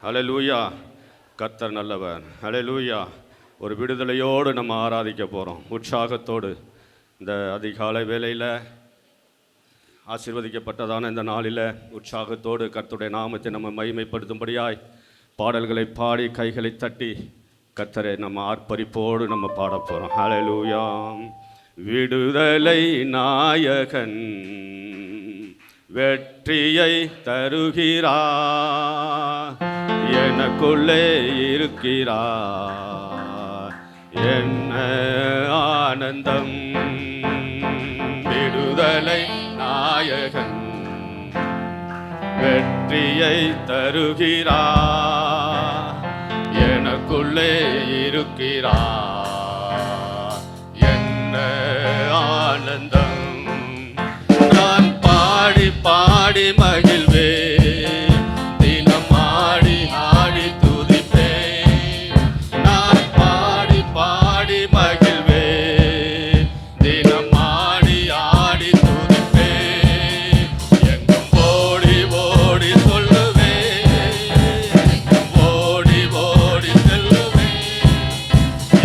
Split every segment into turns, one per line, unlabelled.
ஹல்லேலூயா. கர்த்தர் நல்லவர். ஹல்லேலூயா. ஒரு விடுதலையோடு நம்ம ஆராதிக்க போகிறோம், உற்சாகத்தோடு. இந்த அதிகாலை வேளையில் ஆசீர்வதிக்கப்பட்டதான இந்த நாளில் உற்சாகத்தோடு கர்த்தருடைய நாமத்தை நம்ம மகிமைப்படுத்தும்படியாய் பாடல்களை பாடி கைகளை தட்டி கர்த்தரை நம்ம ஆர்ப்பரிப்போடு நம்ம பாட போகிறோம். ஹல்லேலூயா. விடுதலை நாயகன் வெற்றியை தருகிறார், எனக்குள்ளே இருக்கிறார், என்ன ஆனந்தம். விடுதலை நாயகன் வெற்றியை தருகிறார், எனக்குள்ளே இருக்கிறார், என்ன ஆனந்தம். நான் பாடி பாடி மகிழ்வே, தினம் ஆடி ஆடி துதிப்பே. நான் பாடி பாடி மகிழ்வே, தினம் ஆடி ஆடி துதிப்பே. எங்கும் ஓடி ஓடி சொல்லுவே, எங்கும் ஓடி ஓடி செல்லுவே,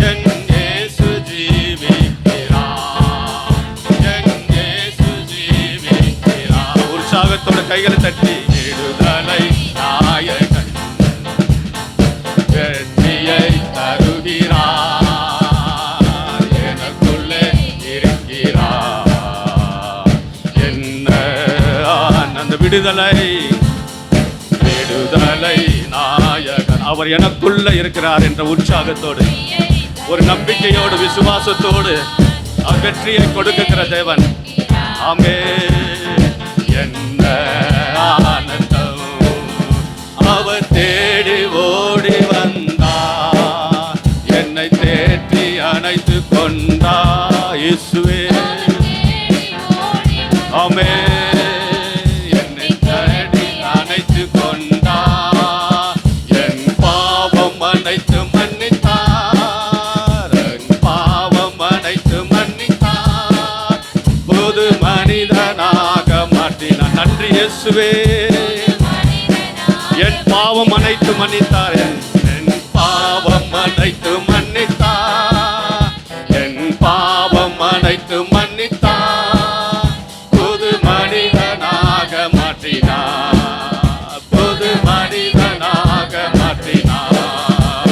என் இயேசு ஜீவிக்கிறார், என் இயேசு ஜீவிக்கிறார். உற்சாகத்தோட கைகளை தட்டி விடுதலை நாயகன் வெற்றியை தருகிறார், எனக்குள்ளே இருக்கிறார், என்ன ஆனந்த. விடுதலை விடுதலை நாயகன் அவர் எனக்குள்ள இருக்கிறார் என்ற உற்சாகத்தோடு, ஒரு நம்பிக்கையோடு விசுவாசத்தோடு அவர் வெற்றியை கொடுக்கிற தேவன். ஆமென். என்ன ஆனந்தம். அவர் தேடி ஓடி வந்தார், என்னை தேற்றி அணைத்து கொண்டார். இயேசுவே ஆமென். என்னை தேடி அணைத்து கொண்டார், என் பாவம் அனைத்து மன்னித்தார், என் பாவம் அனைத்து மன்னித்தார், புது மனிதனாக மாற்றினார். நன்றி இயேசுவே. என் பாவம் அனைத்து மன்னித்தார், என் பாவம் அனைத்து மன்னித்தார், என் பாவம் அனைத்து மன்னித்தார், புது மனிதனாக மாற்றினார், புது மனிதனாக மாற்றினார்.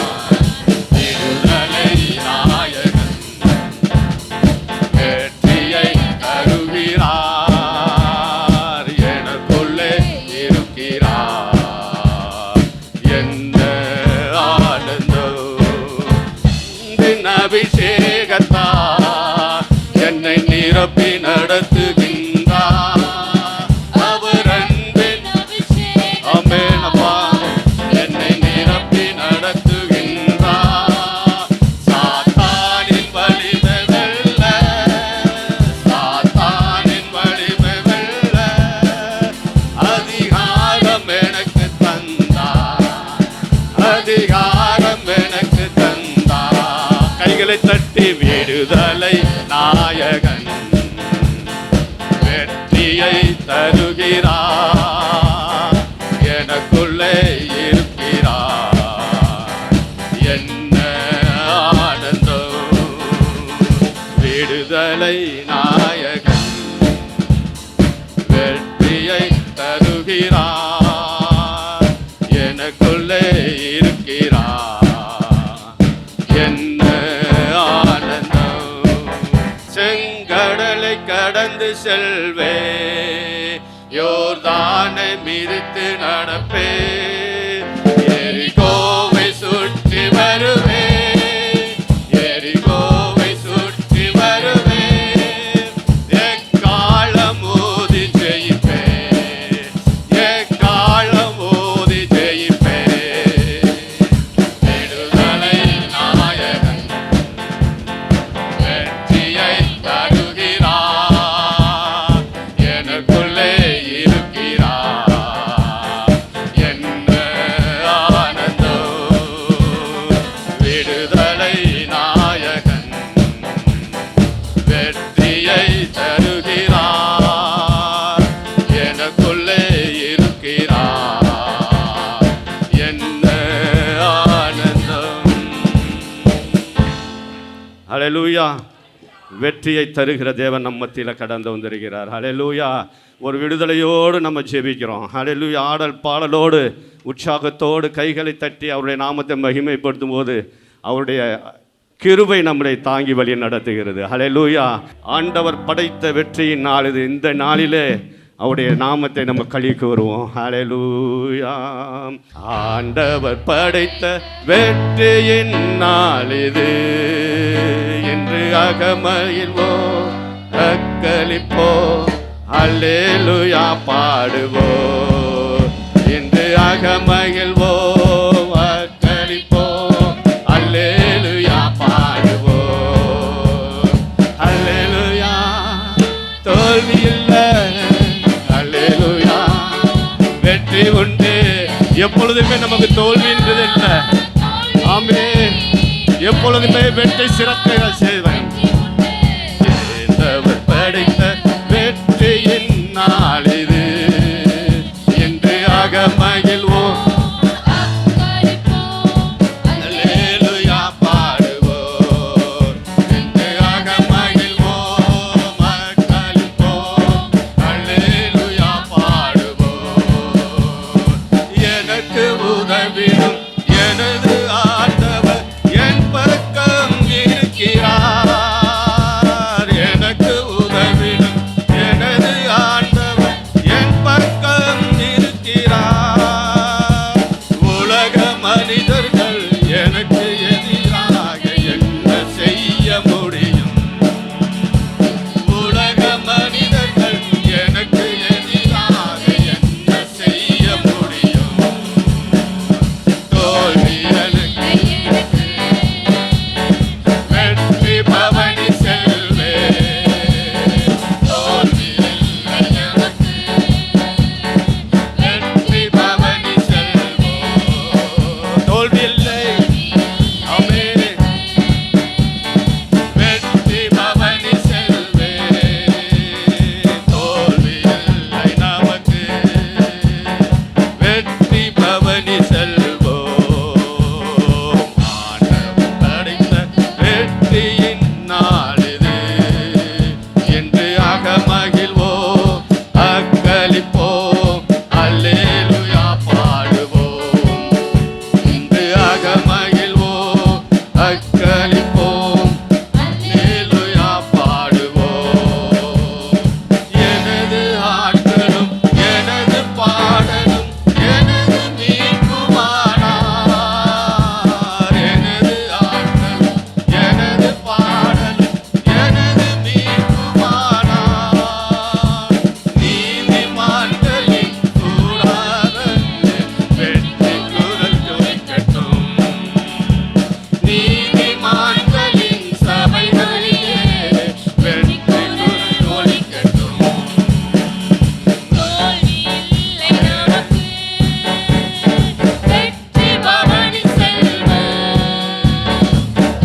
விடுதலை நாயகன் வெற்றியை தருகிறார், எனக்குள்ளே இருக்கிறார், என்ன ஆனந்தம். அபிஷேகத்தார் என்னை நிரப்பி நடத்துகின்றார், அவர் அன்பின் ஆமென் அப்பா என்னை நிரப்பி நடத்துகின்றார். சாத்தானின் வலிமை வெல்ல, சாத்தானின் வலிமை வெல்ல அதிகாரம் எனக்கு தந்தார், அதிகாரம் எனக்கு தந்தார். கைகளை தட்டி விடுதலை நாயகன் வெற்றியை தருகிறார், எனக்குள்ளே இருக்கிறார், என்ன ஆனந்தம். விடுதலை நாயகன் வெற்றியை தருகிறார், எனக்குள்ளே இருக்கிறார், என்ன ஆனந்தம். செங்கடலை கடந்து செல்வே, யோர்தானை மிதித்து நடப்பே, எரிகோவை சுற்றி வருவே, எரிகோவை சுற்றி வருவே, எக்காலம் ஊதி ஜெயிப்பே, எக்காலம் ஊதி ஜெயிப்பே. விடுதலை நாயகன் வெற்றியை தருகிறார், எனக்குள்ளே இருக்கிறார், என்ன ஹல்லேலூயா. வெற்றியை தருகிற தேவன் நம்ம மத்தியில் கடந்து வந்திருக்கிறார். ஹல்லேலூயா. ஒரு விடுதலையோடு நம்ம ஜெபிக்கிறோம். ஹல்லேலூயா. ஆடல் பாடலோடு உற்சாகத்தோடு கைகளை தட்டி அவருடைய நாமத்தை மகிமைப்படுத்தும் போது அவருடைய கிருபை நம்மளை தாங்கி வழி நடத்துகிறது. ஹல்லேலூயா. ஆண்டவர் படைத்த வெற்றியின் நாள் இது. இந்த நாளிலே அவருடைய நாமத்தை நம்ம கழிக்கு வருவோம். ஹல்லேலூயா. ஆண்டவர் படைத்த வெற்றியின் நாள் இது என்று அகமகிழ்வோ அக்களிப்போ அல்லேலூயா பாடுவோ என்று அகமகிழ்வோ அக்களிப்போ அல்லேலூயா பாடுவோ அல்லேலூயா. தோல்வி இல்லை, அல்லேலூயா. வெற்றி உண்டு. எப்பொழுதுமே நமக்கு தோல்வின்றது இல்லை. ஆமென். எப்பொழுதுமே வெற்றி சிறக்க செய்வேன். படைத்த வெற்றியின் நாள் இது என்று அகமகிழ்வோம் அல்லேலூயா பாடுவோம் என்று அகமகிழ்வோம் அக்களிப்போம் அல்லேலூயா பாடுவோம். எனக்கு உதவிடும் எனது ஆண்டவர் என் பக்கம் இருக்கிறார். எனக்கு உதவிடும் எனது ஆண்டவர் என் பக்கம் இருக்கிறார். உலக மனிதர்கள் எனக்கு எதிராக என்ன செய்ய முடியும்? உலக மனிதர்கள் எனக்கு எதிராக என்ன செய்ய முடியும்? தோல்வி எனக்கு வெற்றி பவனி செல்வே. தோல்வி இல்லை எனக்கு வெற்றி பவனி செல்வோம். தோல்வி இல்லை. ஆமென். வெற்றி பவனி செல்வே. தோல்வி இல்லை நமக்கு வெற்றி பவனி செல்வோம். ஆண்டவர் படைத்த வெற்றியின் நாள் இது என்று அகமகிழ்வோம் அக்களிப்போம் அல்லேலூயா பாடுவோம் என்று அகமகிழ்வோம் அக்களிப்போம் அல்லேலூயா பாடுவோம். எனது ஆட்களும் எனது பாடலும் எனது மீட்புமானார். எனது ஆட்களும் எனது பாடலும் எனது மீட்புமானார். நீதிமான்களின் கூடாரத்தில் வெற்றி குரல் ஜொலிக்கட்டும். நீதிமான்களின் சபைகளிலே வெற்றி குரல் ஜொலிக்கட்டும். வெற்றி பவனி செல்வே.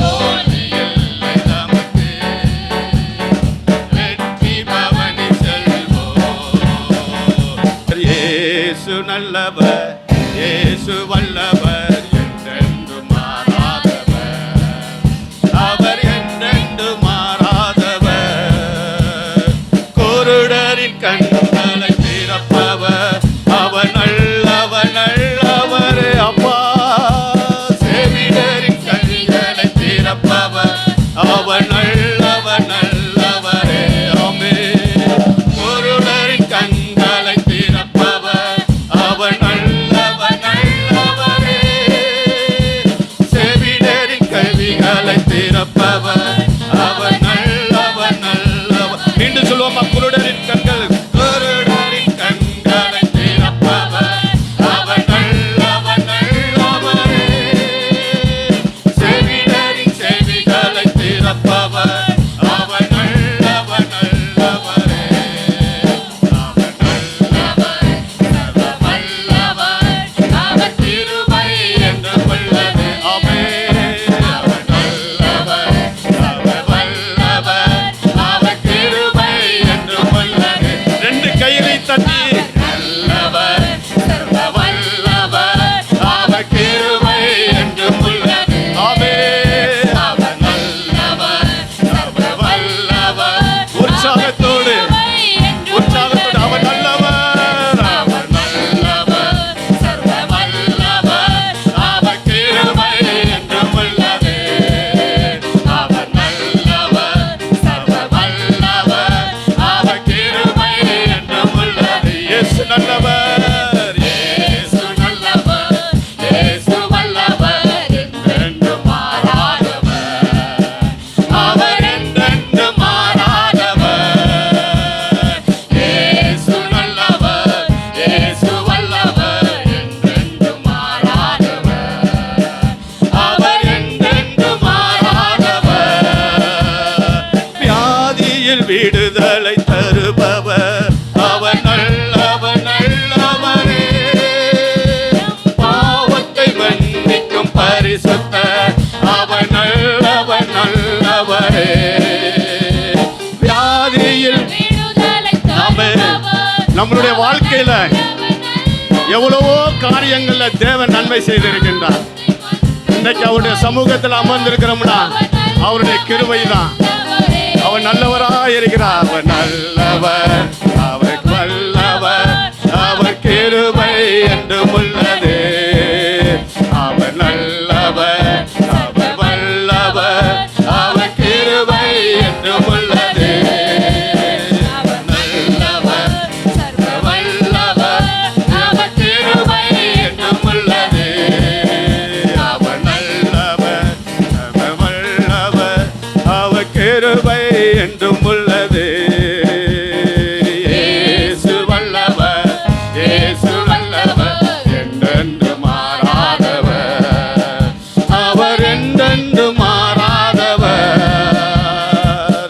தோல்வி இல்லை நமக்கு வெற்றி பவனி செல்வோம். இயேசு நல்லவர், இயேசு வல்லவர், என்றென்று மாறாதவர். அவர் என்றென்று மாறாதவர். குருடரின் கண்களை திறப்பவர். அவர் நல்லவர் நல்லவர் அப்பா. செவிடரின் கண்களை திறப்பவர். அவர் நல்லவர் நல்லவரே. ஆமென். குருடரின் கண்களை திறப்பவர். அவர் நல்லவர் நல்லவரே. செவிடரின் கல்விகளை திறப்பவர். அவர் நல்லவர் நல்லவர். மீண்டும் சொல்லுவோம். குருடரின் கண்கள் நல்லவர், இயேசு நல்லவர், இயேசு வல்லவர், என்றென்றும் மாறாதவர், அவர் என்றென்றும் மாறாதவர். இயேசு நல்லவர், இயேசு வல்லவர், என்றென்றும் மாறாதவர், அவர் என்றென்றும் மாறாதவர். வியாதியில் விடுதலை தருபவர், அவர் நல்லவர், நல்லவரே. பாவத்தை மன்னிக்கும் பரிசுத்தர், அவர் நல்லவர், நல்லவரே. வியாதியில் நம்மளுடைய வாழ்க்கையில எவ்வளவோ காரியங்கள்ல தேவன் நன்மை செய்திருக்கின்றார். இன்னைக்கு அவருடைய சமூகத்தில் அமர்ந்திருக்கிறோம்னா அவருடைய கிருபை தான். அவர் நல்லவராய் இருக்கிறார். அவர் நல்லவர், அவர் வல்லவர், அவர் கிருபை என்றும் உள்ளது. அவர் நல்லவர், அவர் வல்லவர், அவர் கிருபை என்றும் உள்ளது. அவர் நல்லவர், சர்வ வல்லவர், அவர் கிருபை என்றும் உள்ளது. அவர் நல்லவர், சர்வ வல்லவர், அவர் கிருபை என்றும் உள்ளது. இயேசு வல்லவர், இயேசு வல்லவர், என்றென்று மாறாதவர், அவர் என்றென்று மாறாதவர்.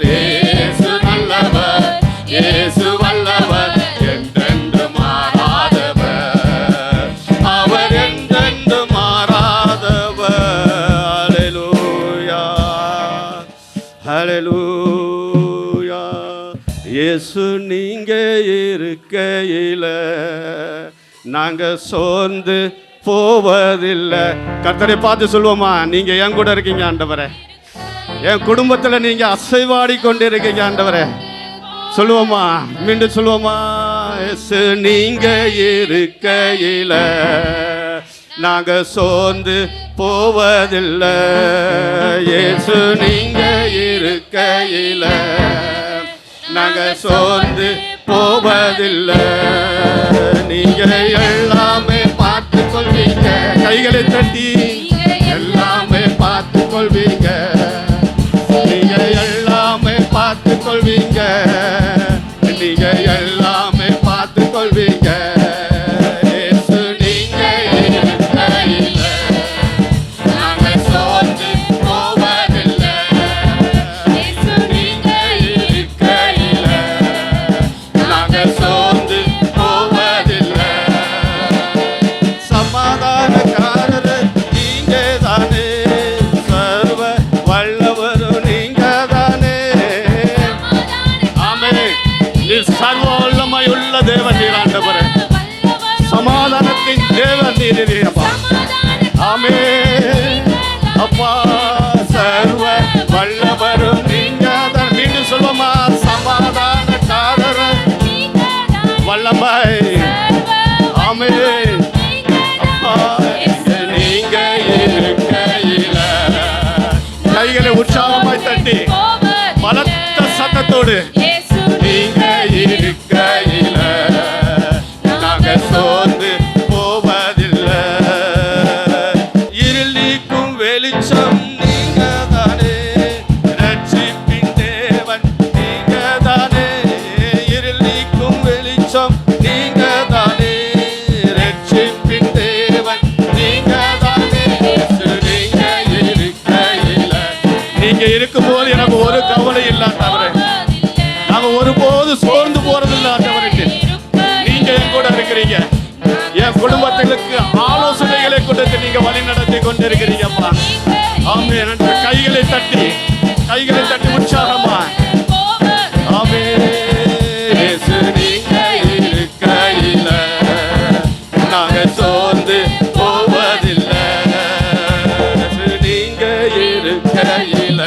இயேசு நல்லவர், இயேசு வல்லவர், என்றென்று மாறாதவர், அவர் என்றென்று மாறாதவர். ஹல்லேலூயா, ஹல்லேலூயா. இயேசு நீங்க இருக்கையில நாங்க சோர்ந்து போவதில்லை. கர்த்தரை பார்த்து சொல்லுவோமா, நீங்க என் கூட இருக்கீங்க ஆண்டவரே, என் குடும்பத்தில் நீங்க அசைவாடி கொண்டு இருக்கீங்க ஆண்டவரே. சொல்லுவோமா, மீண்டும் சொல்லுவோமா. இயேசு நீங்க இருக்கையில நாங்க சோர்ந்து போவதில்லை. இயேசு நீங்க இருக்கையில நாங்க சோர்ந்து போவதில்லை. நீங்க எல்லாமே பார்த்து கொள்வீங்க. கைகளை தட்டி எல்லாமே பார்த்து கொள்வீங்க. நீங்க எல்லாமே பார்த்து கொள்வீங்க. நீங்க எல்லாமே பார்த்து கொள்வீங்க. இயேசு நீங்க இருக்கையில நாங்க சோர்ந்து போவதில்லை. இயேசு நீங்க இருக்கையில நாங்க சோர்ந்து போவதில்லை. சமாதானக்காரர் நீங்க தானே, சர்வ வல்லவரும் நீங்க தானே. ஆமென். நீர் சர்வ வல்லமையுள்ள தேவன் நீர் ஆண்டவரே. சமாதானத்தின் தேவன் நீர் அப்பா. ஆமென் அப்பா. சர்வ வல்லவரும் நீங்க தான். மீண்டும் சொல்லுவோமா, சமாதானக்காரர் வல்லமை. ஆமென் அப்பா. நீங்க இருக்கையில கைகளை உற்சாகமாய் தட்டி பலத்த சத்தத்தோடு நீங்க இருக்கையில நாங்க சோர்ந்து போவதில்லை. இருள் நீக்கும் வெளிச்சம் நீங்க தானே, ரட்சிப்பின் தேவன் நீங்க தானே. இருள் நீக்கும் வெளிச்சம் நீங்க தானே, ரட்சிப்பின் தேவன் நீங்க தானே. நீங்க இருக்கையில நீங்க இருக்கும்போது எனக்கு ஒரு கவலை இல்லாதவரே, நாங்க ஒருபோது சோர்ந்து போறதில்லை ஆண்டவருக்கு. நீங்க என் கூட இருக்கிறீங்க. என் குடும்பத்திற்கு ஆலோசனைகளை கொடுத்து நீங்க வழி நடத்தி கொண்டிருக்கிறீங்கப்பா. ஆமென். கைகளை தட்டி உற்சாகமா. ஆமென். இயேசு நீங்க இருக்கையில நாங்க சோர்ந்து போவதில்லை. நீங்க இருக்கையில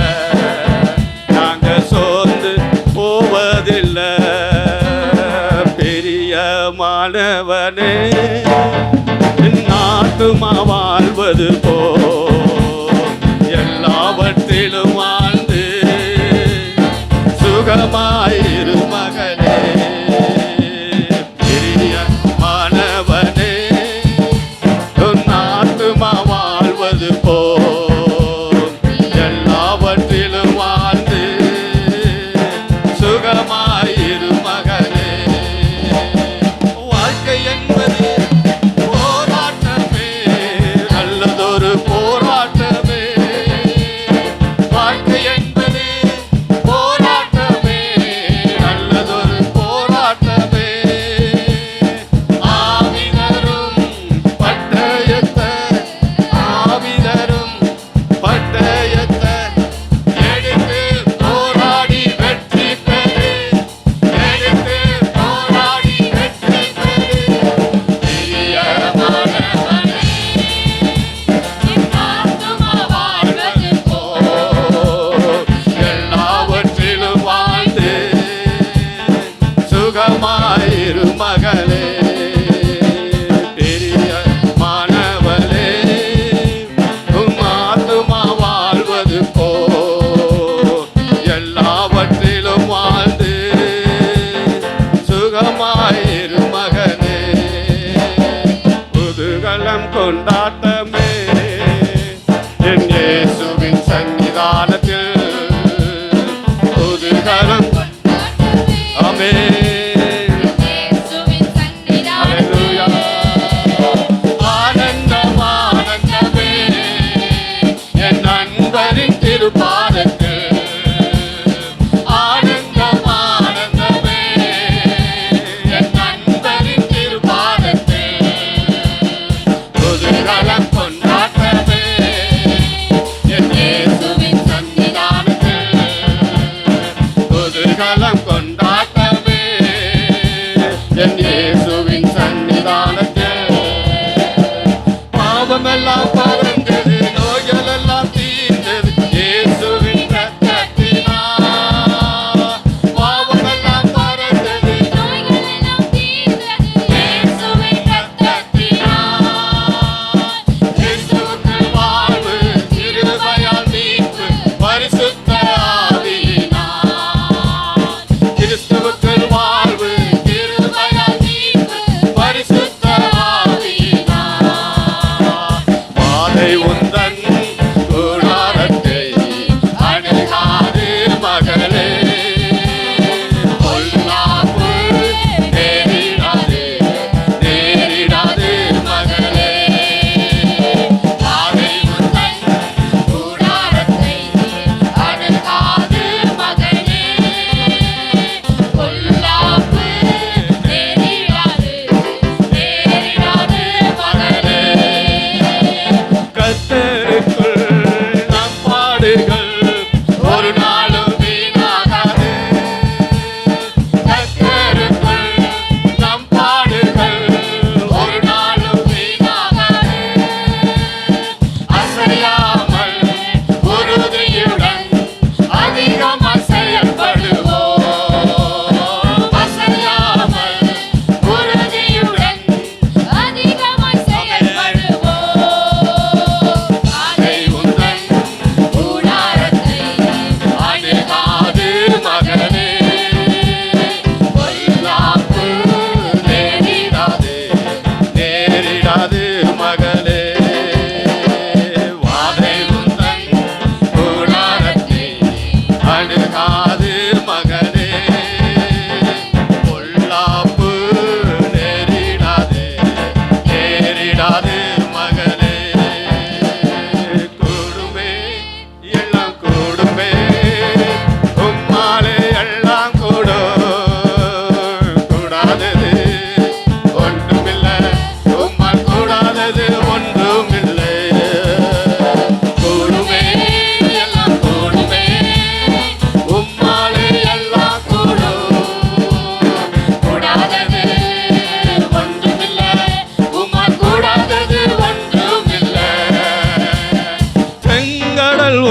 நாங்க சோர்ந்து போவதில்லை. பெரியமானவனே, நாட்டுமா வாழ்வது போ எல்லாவற்றிலும் வாழ்ந்து சுகமாயிரு மகனே. கொண்டாட்டமே என் இயேசுவின் சன்னிதானத்தில் குதூகலம் ஆமென். திருப்பாதத்தில் ஆனந்தம் ஆனந்தமே என் நண்பரின் திருப்பாதத்தில் குதூகலம் கொண்டாட்டமே என் இயேசுவின் சன்னிதானத்தில் குதூகலம் கொண்டாட்டமே என் இயேசுவின் சன்னிதானத்தில் பாவமெல்லாம் பறந்தது நோய்களெல்லாம்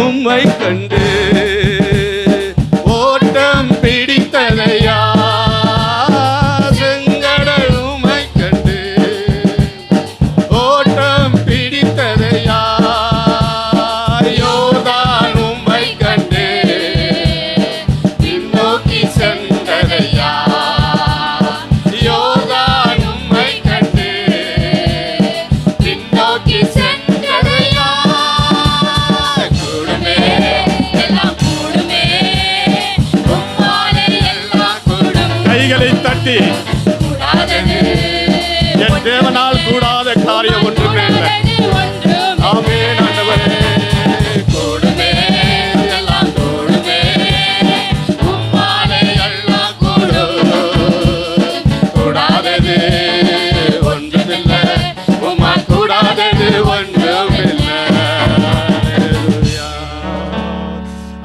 உம்மை கண்டு ஓட்டம் பிடித்ததையா செங்கடல் உம்மை கண்டு ஓட்டம் பிடித்ததையா யோர்தான் உம்மை கண்டு பின்னோக்கி சென்றதையா யோர்தான் உம்மை கண்டு பின்னோக்கி சென்றதையா கைகளை தட்டி என் தேவனால் கூடாத காரியம் ஒன்றுமே இல்லை. ஆமென் ஆண்டவரே. கூடுமே எல்லாம் கூடுமே உம்மாலே எல்லாம் கூடும் கூடாதது ஒன்றுமில்லை உம்மால் கூடாதது ஒன்றுமில்லை.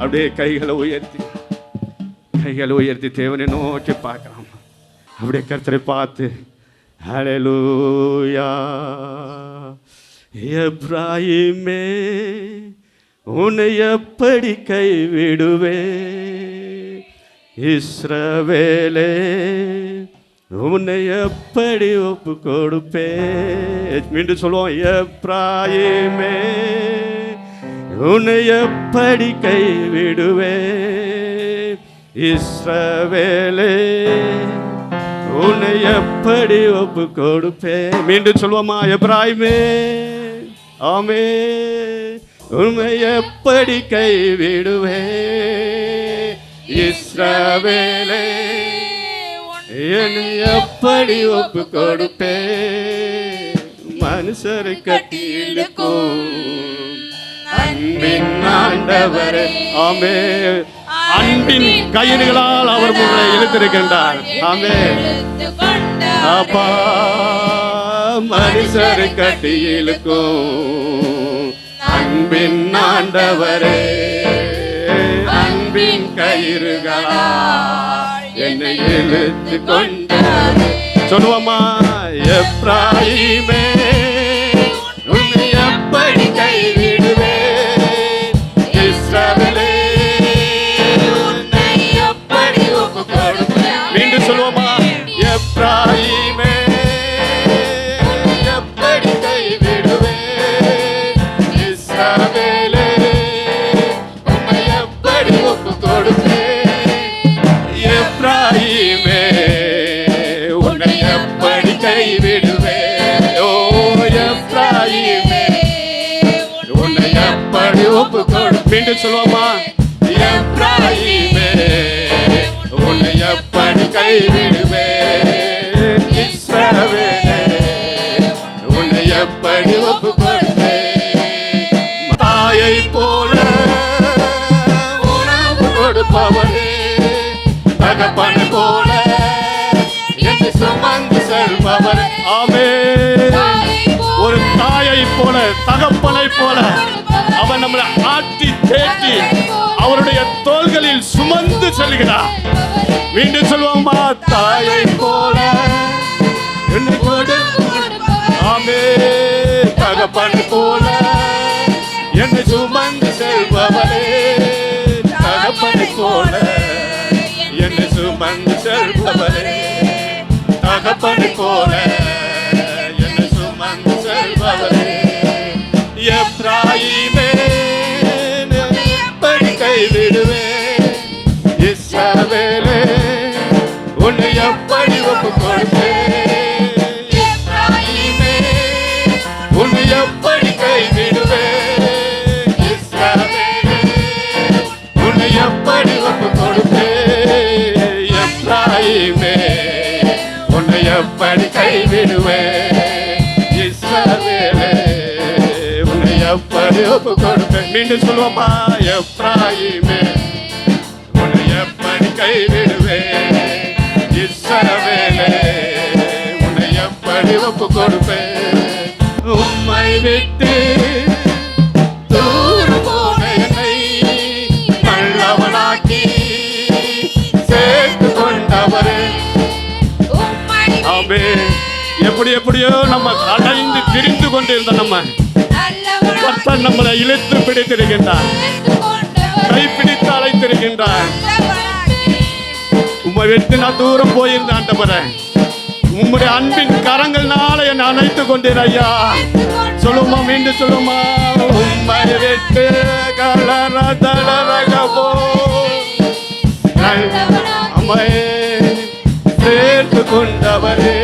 அப்படியே கைகளை உயர்த்தி தேவனை நோக்கி பார்க்கலாம். அப்படியே கர்த்தரை பார்த்து ஹல்லேலூயா. எப்ராயிமே உன்னை எப்படி கைவிடுவே, இஸ்ரவேலே உன்னை எப்படி ஒப்பு கொடுப்பே. மீண்டும் சொல்லுவோம். எப்ராயிமே உன்னை எப்படி கைவிடுவே, இஸ்ரவேலே உன்னை எப்படி ஒப்பு கொடுப்பேன். மீண்டும் சொல்லுவோமா? எப்ராயிமே ஆமே, உன்னை எப்படி கைவிடுவே. இஸ்ரவேலே என்னை எப்படி ஒப்பு கொடுப்பே. மனுஷரை கட்டி இழுக்கும் அன்பின் ஆண்டவரே. ஆமே, அன்பின் கயிறுகளால் அவர் உங்களை இழுத்திருக்கின்றார். ஆமே அப்பா, மனுஷரை கட்டி இழுக்கும் அன்பின் ஆண்டவரே. அன்பின் கயிறுகளால் என்னை இழுத்து கொண்டாரே. சொல்லுவோமா? எப்ராயிமே உன்னை எப்படி கைவிடுவேன். இஸ்ரவேலே உன்னை எப்படி ஒப்பு கொடுப்பேன். மீண்டும் சொல்லுவோமா? எப்ராயிமே எப்படி கைவிடுவேன். இஸ்ரவேலே உன்னை எப்படி ஒப்பு கொடுப்பேன். எப்ராயிமே உன்னை எப்படி கைவிடுவேன். ஓ எப்ராயிமே உன்னை எப்படி ஒப்பு கொடு. மீண்டும் சொல்லுவோமா? எப்ராயிமே உன்னை எப்படி கைவிடுவேன். இஸ்ரவேலே உன்னை எப்படி ஒப்பு கொடுப்பேன். தாயை போல உணவு கொடுப்பவரே, தகப்பன் போல என்னை சுமந்து செல்பவர். ஆமே, ஒரு தாயை போல தகப்பனை போல அவன் நம்மளை ஆட்டி தேட்டி அவருடைய தோள்களில் சுமந்து செல்கிறார். மீண்டும் சொல்லுவோமா? தாயை போல என்னை கொடு. ஆமே, தகப்பன் போல என்னை சுமந்து செல்பவரே. தகப்பனை போல என்னை சுமந்து செல்பவரே. தகப்பனை போல என்னை சுமந்து செல்பவரே. எப்ராயிமே எப்படி கைவிடுவேன். இஸ்ரவேலே உன்னை எப்படி ஒப்பு கொடுப்பேன். எப்ராயிமே உன்னை எப்படி கைவிடுவேன். இஸ்ரவேலே உன்னை எப்படி ஒப்பு கொடுப்பேன். எப்ராயிமே உன்னை எப்படி கைவிடுவேன். இஸ்ரவேலே உன்னை எப்படி ஒப்பு கொடுப்பேன். மீண்டும் சொல்லுவோமா? எப்ராயிமே உன்னை எப்படி கைவிடுவேன். இஸ்ரவேலே உன்னை எப்படி ஒப்பு கொடுப்பேன். உம்மை விட்டு தூரம் போன என்னை நல்லவனாக்கி சேர்த்து கொண்டவரே. ஆமே, எப்படி எப்படியோ நம்ம அடைந்து திரிந்து கொண்டிருந்த நம்ம கர்த்தர் நம்மளை இழுத்து பிடித்திருக்கின்றார். கைப்பிடித்து அழைத்திருக்கின்றார். உம்மை விட்டு நான் தூரம் போயிருந்தேன் ஆண்டவரே, உம்முடைய அன்பின் கரங்கள்னால என்னை அணைத்து கொண்டேன் ஐயா. சொல்லுமா? மீண்டும் சொல்லுமா? உம்மை விட்டு கலர தளரகவோ அம்மை சேர்த்து கொண்டவரே.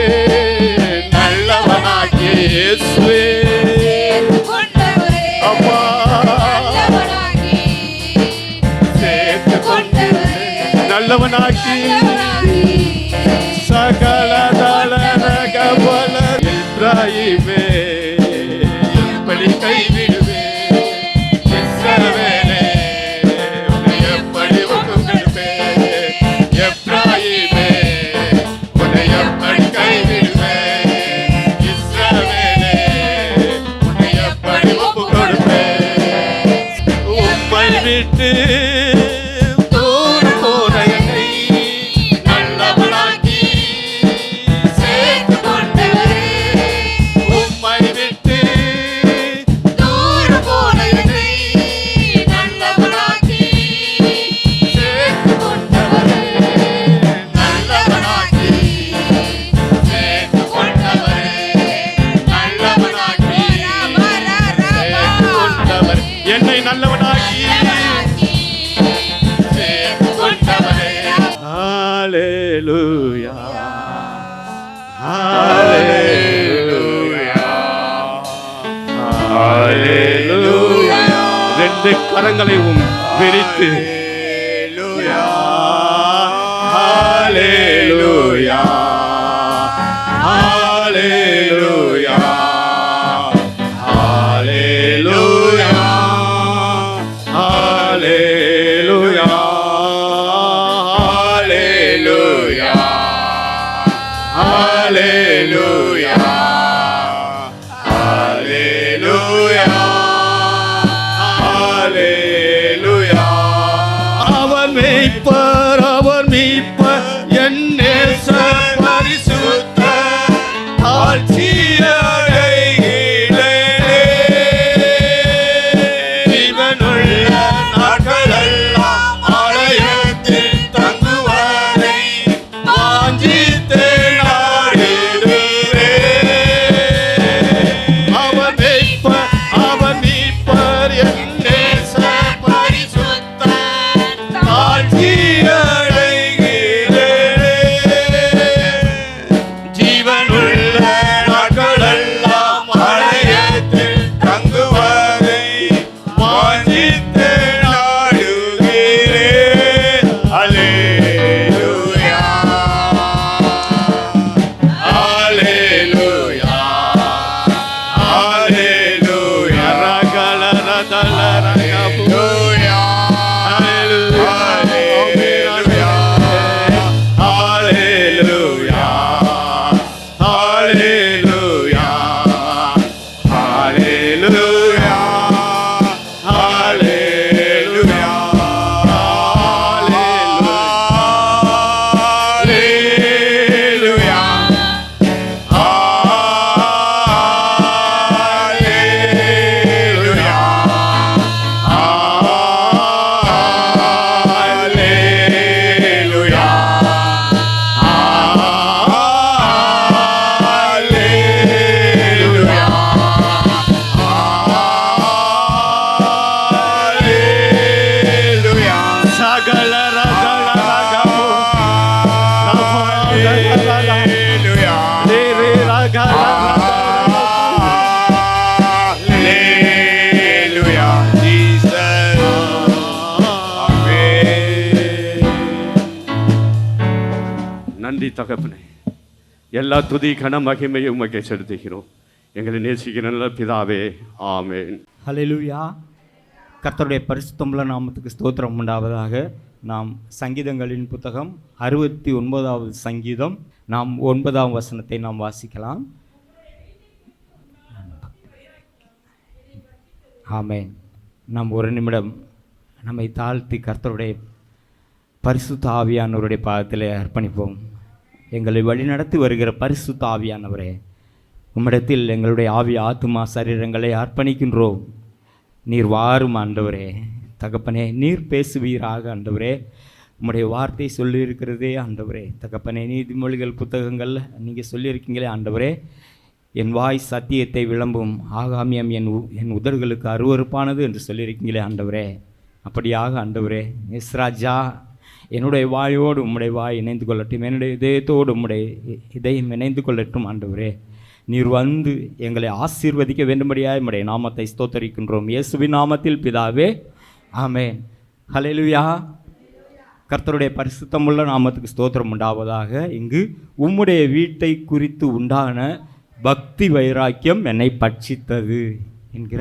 நல்லவனாகிய இயேசுவே அப்பா, சேர்த்து கொண்டவரே. நல்லவனாகி சகல தளரகவல. எப்ராயிமே எப்படி கைவிடுவேன். இஸ்ரவேலே உன்னை எப்படி ஒப்பு கொடுப்பேன். எப்ராயிமே உன்னை எப்படி கைவிடுவேன். இஸ்ரவேலே உன்னை எப்படி ஒப்பு கொடுப்பேன். உம்மை விட்டு தூரம் போன என்னை நல்லவனாக்கி சேர்த்து கொண்டவரே. ஹalleluya ஹalleluya. ரெண்டு கரங்களையும் விரித்து ஹalleluya ஹalleluya ஹalleluya ஹalleluya ஹalleluya ஹalleluya ஹalleluya ஹalleluya. அவர் மீட்பர், அவர் மீட்பர், என் நேசர் பரிசுத்தர், தாழ்ச்சியடைகிறேனே. ஜீவனுள்ள நாட்களெல்லாம் ஆலயத்தில் தங்குவதை வாஞ்சித்து நாடுகிறேன். அவர் மீட்பர், அவர் மீட்பர், என் நேசர் பரிசுத்தர், தாழ்ச்சியடைகிறேனே. ஜீவனுள்ள நாட்களெல்லாம் ஆலயத்தில் தங்குவதை வாஞ்சித்து நாடுகிறேன். அல்லேலூயா அல்லேலூயா அல்லேலூயா. ரகல ரதல ரகபூயா அல்லேலூயா அல்லேலூயா அல்லேலூயா அல்லேலூயா அல்லேலூயா அல்லேலூயா அல்லேலூயா அல்லேலூயா அல்லேலூயா அல்லேலூயா. சகல ரகல ரகமு அல்லேலூயா தேவே ரகல அல்லேலூயா. ஜீசஸ் ஆமென். நன்றி தகப்பனே, எல்லா துதி கன மகிமையை உமக்கே செலுத்துகிறோம். எங்களை நேசிக்கிற நல்ல பிதாவே, ஆமென்.
ஹல்லேலூயா. கர்த்தருடைய பரிசுத்தமுள்ள நாமத்துக்கு ஸ்தோத்திரம் உண்டாவதாக. நாம் சங்கீதங்களின் புத்தகம் 69வது சங்கீதம், நாம் 9ஆம் வசனத்தை நாம் வாசிக்கலாம். ஆமென். நாம் ஒரு நிமிடம் நம்மை தாழ்த்தி கர்த்தருடைய பரிசுத்த ஆவியானவருடைய பாதத்திலே அர்ப்பணிப்போம். எங்களை வழிநடத்தி வருகிற பரிசுத்த ஆவியானவரே, உம்மிடத்தில் எங்களுடைய ஆவி ஆத்துமா சரீரங்களை அர்ப்பணிக்கின்றோம். நீர் வாரும் ஆண்டவரே. தகப்பனே, நீர் பேசுவீராக ஆண்டவரே. உம்முடைய வார்த்தை சொல்லியிருக்கிறதே ஆண்டவரே. தகப்பனே, நீதிமொழிகள் புத்தகங்கள் நீங்கள் சொல்லியிருக்கீங்களே ஆண்டவரே. என் வாய் சத்தியத்தை விளம்பும், ஆகாமியம் என் உதடுகளுக்கு அருவருப்பானது என்று சொல்லியிருக்கீங்களே ஆண்டவரே. அப்படியாக ஆண்டவரே, இஸ்ராஜா, என்னுடைய வாயோடு உம்முடைய வாய் இணைந்து கொள்ளட்டும், என்னுடைய இதயத்தோடு உம்முடைய இதயம் இணைந்து கொள்ளட்டும் ஆண்டவரே. நீர் வந்து எங்களை ஆசீர்வதிக்க வேண்டும்படியாக உம்முடைய நாமத்தை ஸ்தோத்தரிக்கின்றோம். இயேசுவின் நாமத்தில் பிதாவே, ஆமென். ஹல்லேலூயா. கர்த்தருடைய பரிசுத்தமுள்ள நாமத்துக்கு ஸ்தோத்திரம் உண்டாவதாக. இங்கு உம்முடைய வீட்டை குறித்து உண்டான பக்தி வைராக்கியம் என்னை பட்சித்தது என்கிற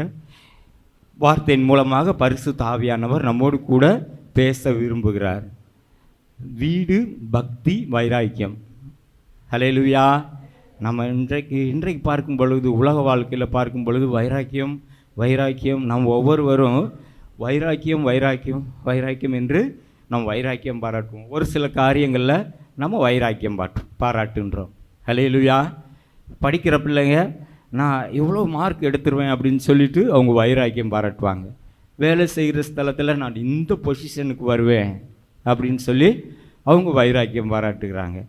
வார்த்தையின் மூலமாக பரிசுத்த ஆவியானவர் நம்மோடு கூட பேச விரும்புகிறார். வீடு, பக்தி, வைராக்கியம். ஹல்லேலூயா. நம்ம இன்றைக்கு பார்க்கும் பொழுது, உலக வாழ்க்கையில் பார்க்கும் பொழுது வைராக்கியம் நாம் ஒவ்வொருவரும் வைராக்கியம் என்று நம்ம வைராக்கியம் பாராட்டுவோம். ஒரு சில காரியங்களில் நம்ம வைராக்கியம் பாராட்டுன்றோம். ஹல்லேலூயா. படிக்கிற பிள்ளைங்க நான் எவ்வளோ மார்க் எடுத்துருவேன் அப்படின்னு சொல்லிட்டு அவங்க வைராக்கியம் பாராட்டுவாங்க. வேலை செய்கிற ஸ்தலத்தில் நான் இந்த பொசிஷனுக்கு வருவேன் அப்படின்னு சொல்லி அவங்க வைராக்கியம் பாராட்டுகிறாங்க.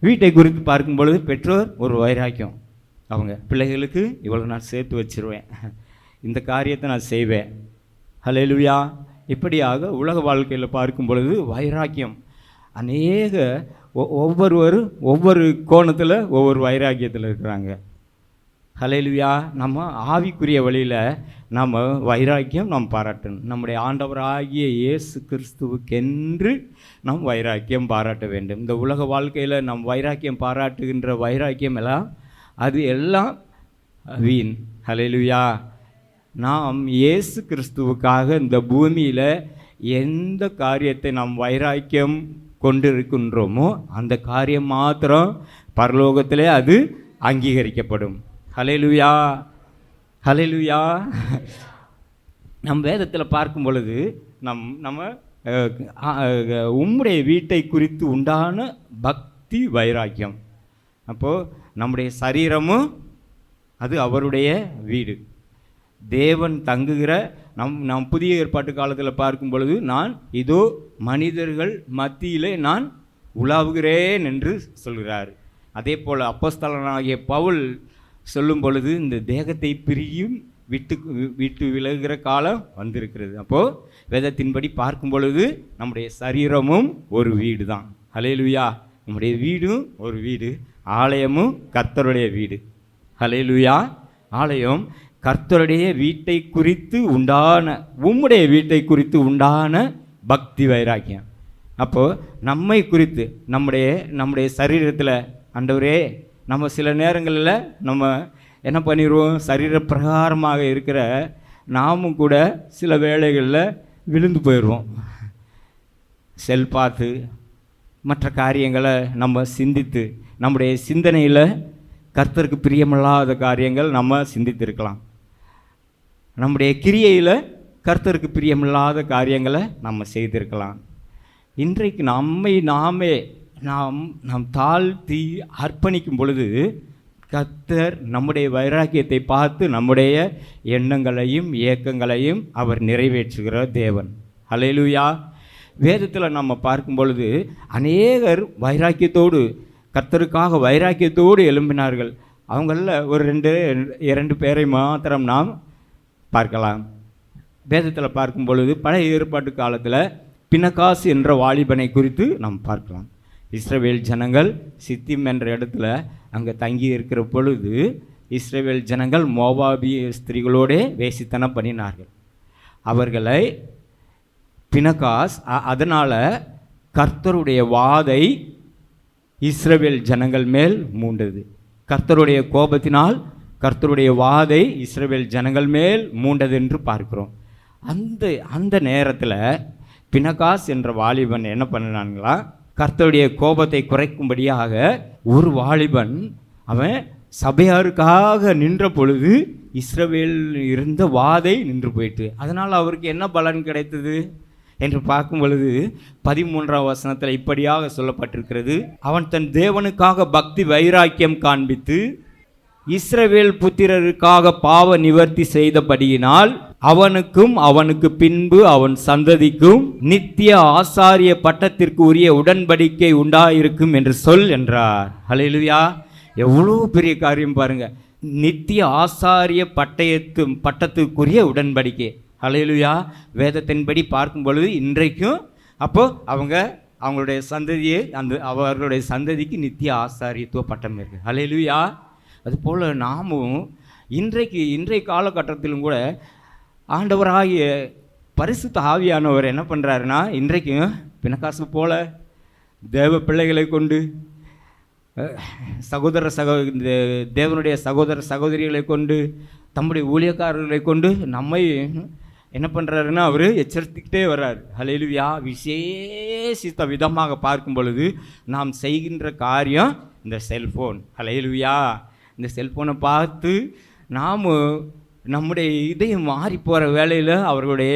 வீட்டை குறித்து பார்க்கும் பொழுது பெற்றோர் ஒரு வைராக்கியம், அவங்க பிள்ளைகளுக்கு இவ்வளோ நான் சேர்த்து வச்சிருவேன், இந்த காரியத்தை நான் செய்வேன். ஹல்லேலூயா. இப்படியாக உலக வாழ்க்கையில் பார்க்கும் பொழுது வைராக்கியம், அநேக ஒவ்வொருவரும் ஒவ்வொரு கோணத்தில் ஒவ்வொரு வைராக்கியத்தில் இருக்கிறாங்க. ஹல்லேலூயா. நம்ம ஆவிக்குரிய வழியில் நம்ம வைராக்கியம் நாம் பாராட்டணும். நம்முடைய ஆண்டவராகிய இயேசு கிறிஸ்துவுக்கென்று நாம் வைராக்கியம் பாராட்ட வேண்டும். இந்த உலக வாழ்க்கையில் நம் வைராக்கியம் பாராட்டுகின்ற வைராக்கியம் எல்லாம் அது எல்லாம் வீண். ஹல்லேலூயா. நாம் இயேசு கிறிஸ்துவுக்காக இந்த பூமியில் எந்த காரியத்தை நாம் வைராக்கியம் கொண்டிருக்கின்றோமோ அந்த காரியம் மாத்திரம் பரலோகத்திலே அது அங்கீகரிக்கப்படும். ஹல்லேலூயா, ஹல்லேலூயா. நம் வேதத்தில் பார்க்கும் பொழுது நம்ம உம்முடைய வீட்டை குறித்து உண்டான பக்தி வைராக்கியம். அப்போது நம்முடைய சரீரமும் அது அவருடைய வீடு, தேவன் தங்குகிற நம் புதிய ஏற்பாட்டு காலத்தில் பார்க்கும் பொழுது நான் இதோ மனிதர்கள் மத்தியிலே நான் உலாவுகிறேன் என்று சொல்கிறார். அதே போல் அப்போஸ்தலனாகிய பவுல் சொல்லும் பொழுது இந்த தேகத்தை பிரியும் விட்டு விலகுகிற காலம் வந்திருக்கிறது. அப்போது வேதத்தின்படி பார்க்கும் பொழுது நம்முடைய சரீரமும் ஒரு வீடு தான். ஹல்லேலூயா. நம்முடைய வீடும் ஒரு வீடு, ஆலயமும் கர்த்தருடைய வீடு. ஹல்லேலூயா. ஆலயம் கர்த்தருடைய வீட்டை குறித்து உண்டான, உம்முடைய வீட்டை குறித்து உண்டான பக்தி வைராக்கியம். அப்போது நம்மை குறித்து நம்முடைய சரீரத்தில் ஆண்டவரே, நம்ம சில நேரங்களில் நம்ம என்ன பண்ணிடுவோம், சரீர பிரகாரமாக இருக்கிற நாமும் கூட சில வேளைகளில் விழுந்து போயிடுவோம். செல் பார்த்து மற்ற காரியங்களை நம்ம சிந்தித்து நம்முடைய சிந்தனையில் கர்த்தருக்கு பிரியமில்லாத காரியங்கள் நம்ம சிந்தித்திருக்கலாம். நம்முடைய கிரியையில் கர்த்தருக்கு பிரியமில்லாத காரியங்களை நம்ம செய்திருக்கலாம். இன்றைக்கு நாம் தாழ்த்தி அர்ப்பணிக்கும் பொழுது கர்த்தர் நம்முடைய வைராக்கியத்தை பார்த்து நம்முடைய எண்ணங்களையும் ஏக்கங்களையும் அவர் நிறைவேற்றுகிற தேவன். ஹல்லேலூயா. வேதத்தில் நம்ம பார்க்கும் பொழுது அநேகர் வைராக்கியத்தோடு, கர்த்தருக்காக வைராக்கியத்தோடு எழும்பினார்கள். அவங்களில் ஒரு இரண்டு பேரை மாத்திரம் நாம் பார்க்கலாம். வேதத்தில் பார்க்கும் பொழுது பழைய ஏற்பாட்டு காலத்தில் பினகாஸ் என்ற வாலிபனை குறித்து நாம் பார்க்கலாம். இஸ்ரவேல் ஜனங்கள் சித்திம் என்ற இடத்துல அங்கே தங்கி இருக்கிற பொழுது இஸ்ரவேல் ஜனங்கள் மோவாபிய ஸ்திரீகளோடே வேசித்தனம் பண்ணினார்கள். அவர்களை பினகாஸ், அதனால் கர்த்தருடைய வாதை இஸ்ரவேல் ஜனங்கள் மேல் மூண்டது. கர்த்தருடைய கோபத்தினால் கர்த்தருடைய வாதை இஸ்ரவேல் ஜனங்கள் மேல் மூண்டது என்று பார்க்கிறோம். அந்த நேரத்தில் பினகாஸ் என்ற வாலிபன் என்ன பண்ணினாங்களா, கர்த்தருடைய கோபத்தை குறைக்கும்படியாக ஒரு வாலிபன் அவன் சபையாருக்காக நின்ற பொழுது இஸ்ரவேல் இருந்த வாதை நின்று போயிட்டு, அதனால் அவருக்கு என்ன பலன் கிடைத்தது என்று பார்க்கும் பொழுது 13ஆம் வசனத்தில் இப்படியாக சொல்லப்பட்டிருக்கிறது. அவன் தன் தேவனுக்காக பக்தி வைராக்கியம் காண்பித்து இஸ்ரவேல் புத்திரருக்காக பாவ நிவர்த்தி செய்தபடியினால் அவனுக்கு பின்பு அவன் சந்ததிக்கும் நித்திய ஆசாரிய பட்டத்திற்கு உரிய உடன்படிக்கை உண்டாயிருக்கும் என்று சொல் என்றார். ஹல்லேலூயா. எவ்வளோ பெரிய காரியம் பாருங்க. நித்திய ஆசாரிய பட்டத்துக்குரிய உடன்படிக்கை. ஹல்லேலூயா. வேதத்தின்படி பார்க்கும் பொழுது இன்றைக்கும் அவங்களுடைய சந்ததியே அவர்களுடைய சந்ததிக்கு நித்திய ஆசாரியத்துவ பட்டம் இருக்கு. ஹல்லேலூயா. அதுபோல் நாமும் இன்றைய காலகட்டத்திலும் கூட ஆண்டவராகிய பரிசுத்த ஆவியானவர் என்ன பண்ணுறாருன்னா, இன்றைக்கும் பினகாசு போல தேவ பிள்ளைகளை கொண்டு தேவனுடைய சகோதர சகோதரிகளை கொண்டு தம்முடைய ஊழியக்காரர்களை கொண்டு நம்மை என்ன பண்ணுறாருன்னா அவர் எச்சரித்துக்கிட்டே வர்றார். ஹல்லேலூயா. விசேஷித்த விதமாக பார்க்கும் பொழுது நாம் செய்கின்ற காரியம் இந்த செல்ஃபோன். ஹல்லேலூயா. இந்த செல்ஃபோனை பார்த்து நாம் நம்முடைய இதயம் மாறி போகிற வேளையில் அவர்களுடைய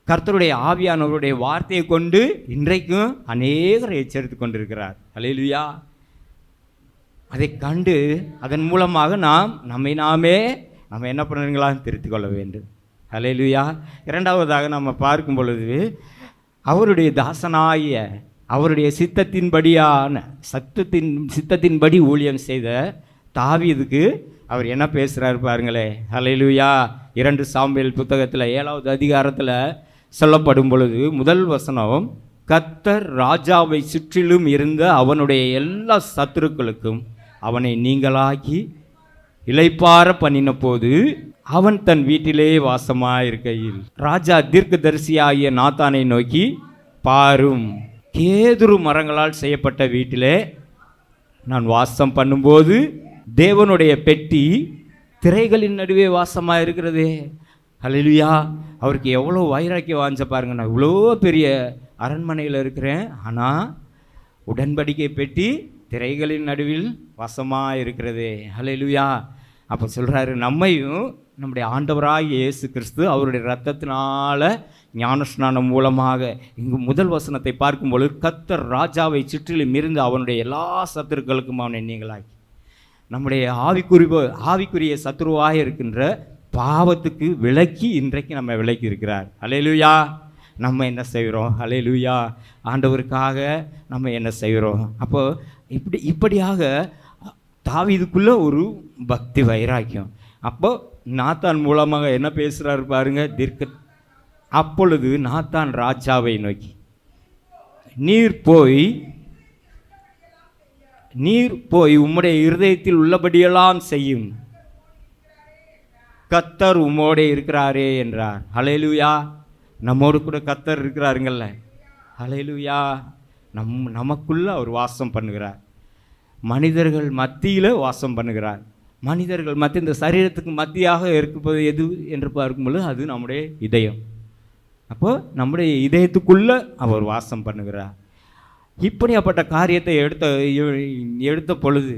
கர்த்தருடைய ஆவியானவருடைய வார்த்தையை கொண்டு இன்றைக்கும் அநேகரை எச்சரித்து கொண்டிருக்கிறார். ஹல்லேலூயா. அதை கண்டு அதன் மூலமாக நம்ம என்ன பண்ணுறீங்களா திருத்திக் கொள்ள வேண்டும். ஹல்லேலூயா. இரண்டாவதாக நம்ம பார்க்கும் பொழுது அவருடைய தாசனாகிய அவருடைய சித்தத்தின்படி ஊழியம் செய்த தாவீதுக்கு அவர் என்ன பேசுகிறார் பாருங்களே. ஹல்லேலூயா. 2 சாமுவேல் புத்தகத்தில் 7வது அதிகாரத்தில் சொல்லப்படும் பொழுது முதல் வசனம் கர்த்தர் ராஜாவை சுற்றிலும் இருந்த அவனுடைய எல்லா சத்துருக்களுக்கும் அவனை நீங்களாக்கி இளைப்பார பண்ணின போது அவன் தன் வீட்டிலே வாசமாயிருக்கையில் ராஜா தீர்க்கதரிசியாகிய நாத்தானை நோக்கி, பாரும், கேதுரு மரங்களால் செய்யப்பட்ட வீட்டிலே நான் வாசம் பண்ணும்போது தேவனுடைய பெட்டி திரைகளின் நடுவே வாசமாக இருக்கிறதே. ஹல்லேலூயா. அவருக்கு எவ்வளோ வைராக்கியம் வாஞ்ச பாருங்க. நான் இவ்வளோ பெரிய அரண்மனையில் இருக்கிறேன், ஆனால் உடன்படிக்கை பெட்டி திரைகளின் நடுவில் வாசமாக இருக்கிறதே. ஹல்லேலூயா. அப்போ சொல்கிறாரு, நம்மையும் நம்முடைய ஆண்டவராகிய இயேசு கிறிஸ்து அவருடைய இரத்தத்தினால ஞானஸ்நானம் மூலமாக, இங்கு முதல் வசனத்தை பார்க்கும்பொழுது, கர்த்தர் ராஜாவை சுற்றிலும் இருந்து அவனுடைய எல்லா சத்துருக்களுக்கும் அவனை நீங்களாக்கி, நம்முடைய ஆவிக்குரிய சத்துருவாக இருக்கின்ற பாவத்துக்கு விலக்கி இன்றைக்கு நம்ம விலக்கி இருக்கிறார். ஹல்லேலூயா. நம்ம என்ன செய்கிறோம்? ஹல்லேலூயா. ஆண்டவருக்காக நம்ம என்ன செய்கிறோம்? அப்போது இப்படியாக தாவீதுக்குள்ள ஒரு பக்தி வைராக்கியம். அப்போ நாத்தான் மூலமாக என்ன பேசுகிறாரு பாருங்க. அப்பொழுது நாத்தான் ராஜாவை நோக்கி, நீர் போய் உம்முடைய இருதயத்தில் உள்ளபடியெல்லாம் செய்யும், கர்த்தர் உம்மோடே இருக்கிறாரே என்றார். ஹல்லேலூயா. நம்மோடு கூட கர்த்தர் இருக்கிறாருங்கள்ல. ஹல்லேலூயா. நமக்குள்ள அவர் வாசம் பண்ணுகிறார். மனிதர்கள் மத்தியில் வாசம் பண்ணுகிறார். மனிதர்கள் மத்திய, இந்த சரீரத்துக்கு மத்தியாக இருப்பது எது என்று பார்க்கும்பொழுது அது நம்முடைய இதயம். அப்போது நம்முடைய இதயத்துக்குள்ளே அவர் வாசம் பண்ணுகிறார். இப்படியாப்பட்ட காரியத்தை எடுத்த பொழுது,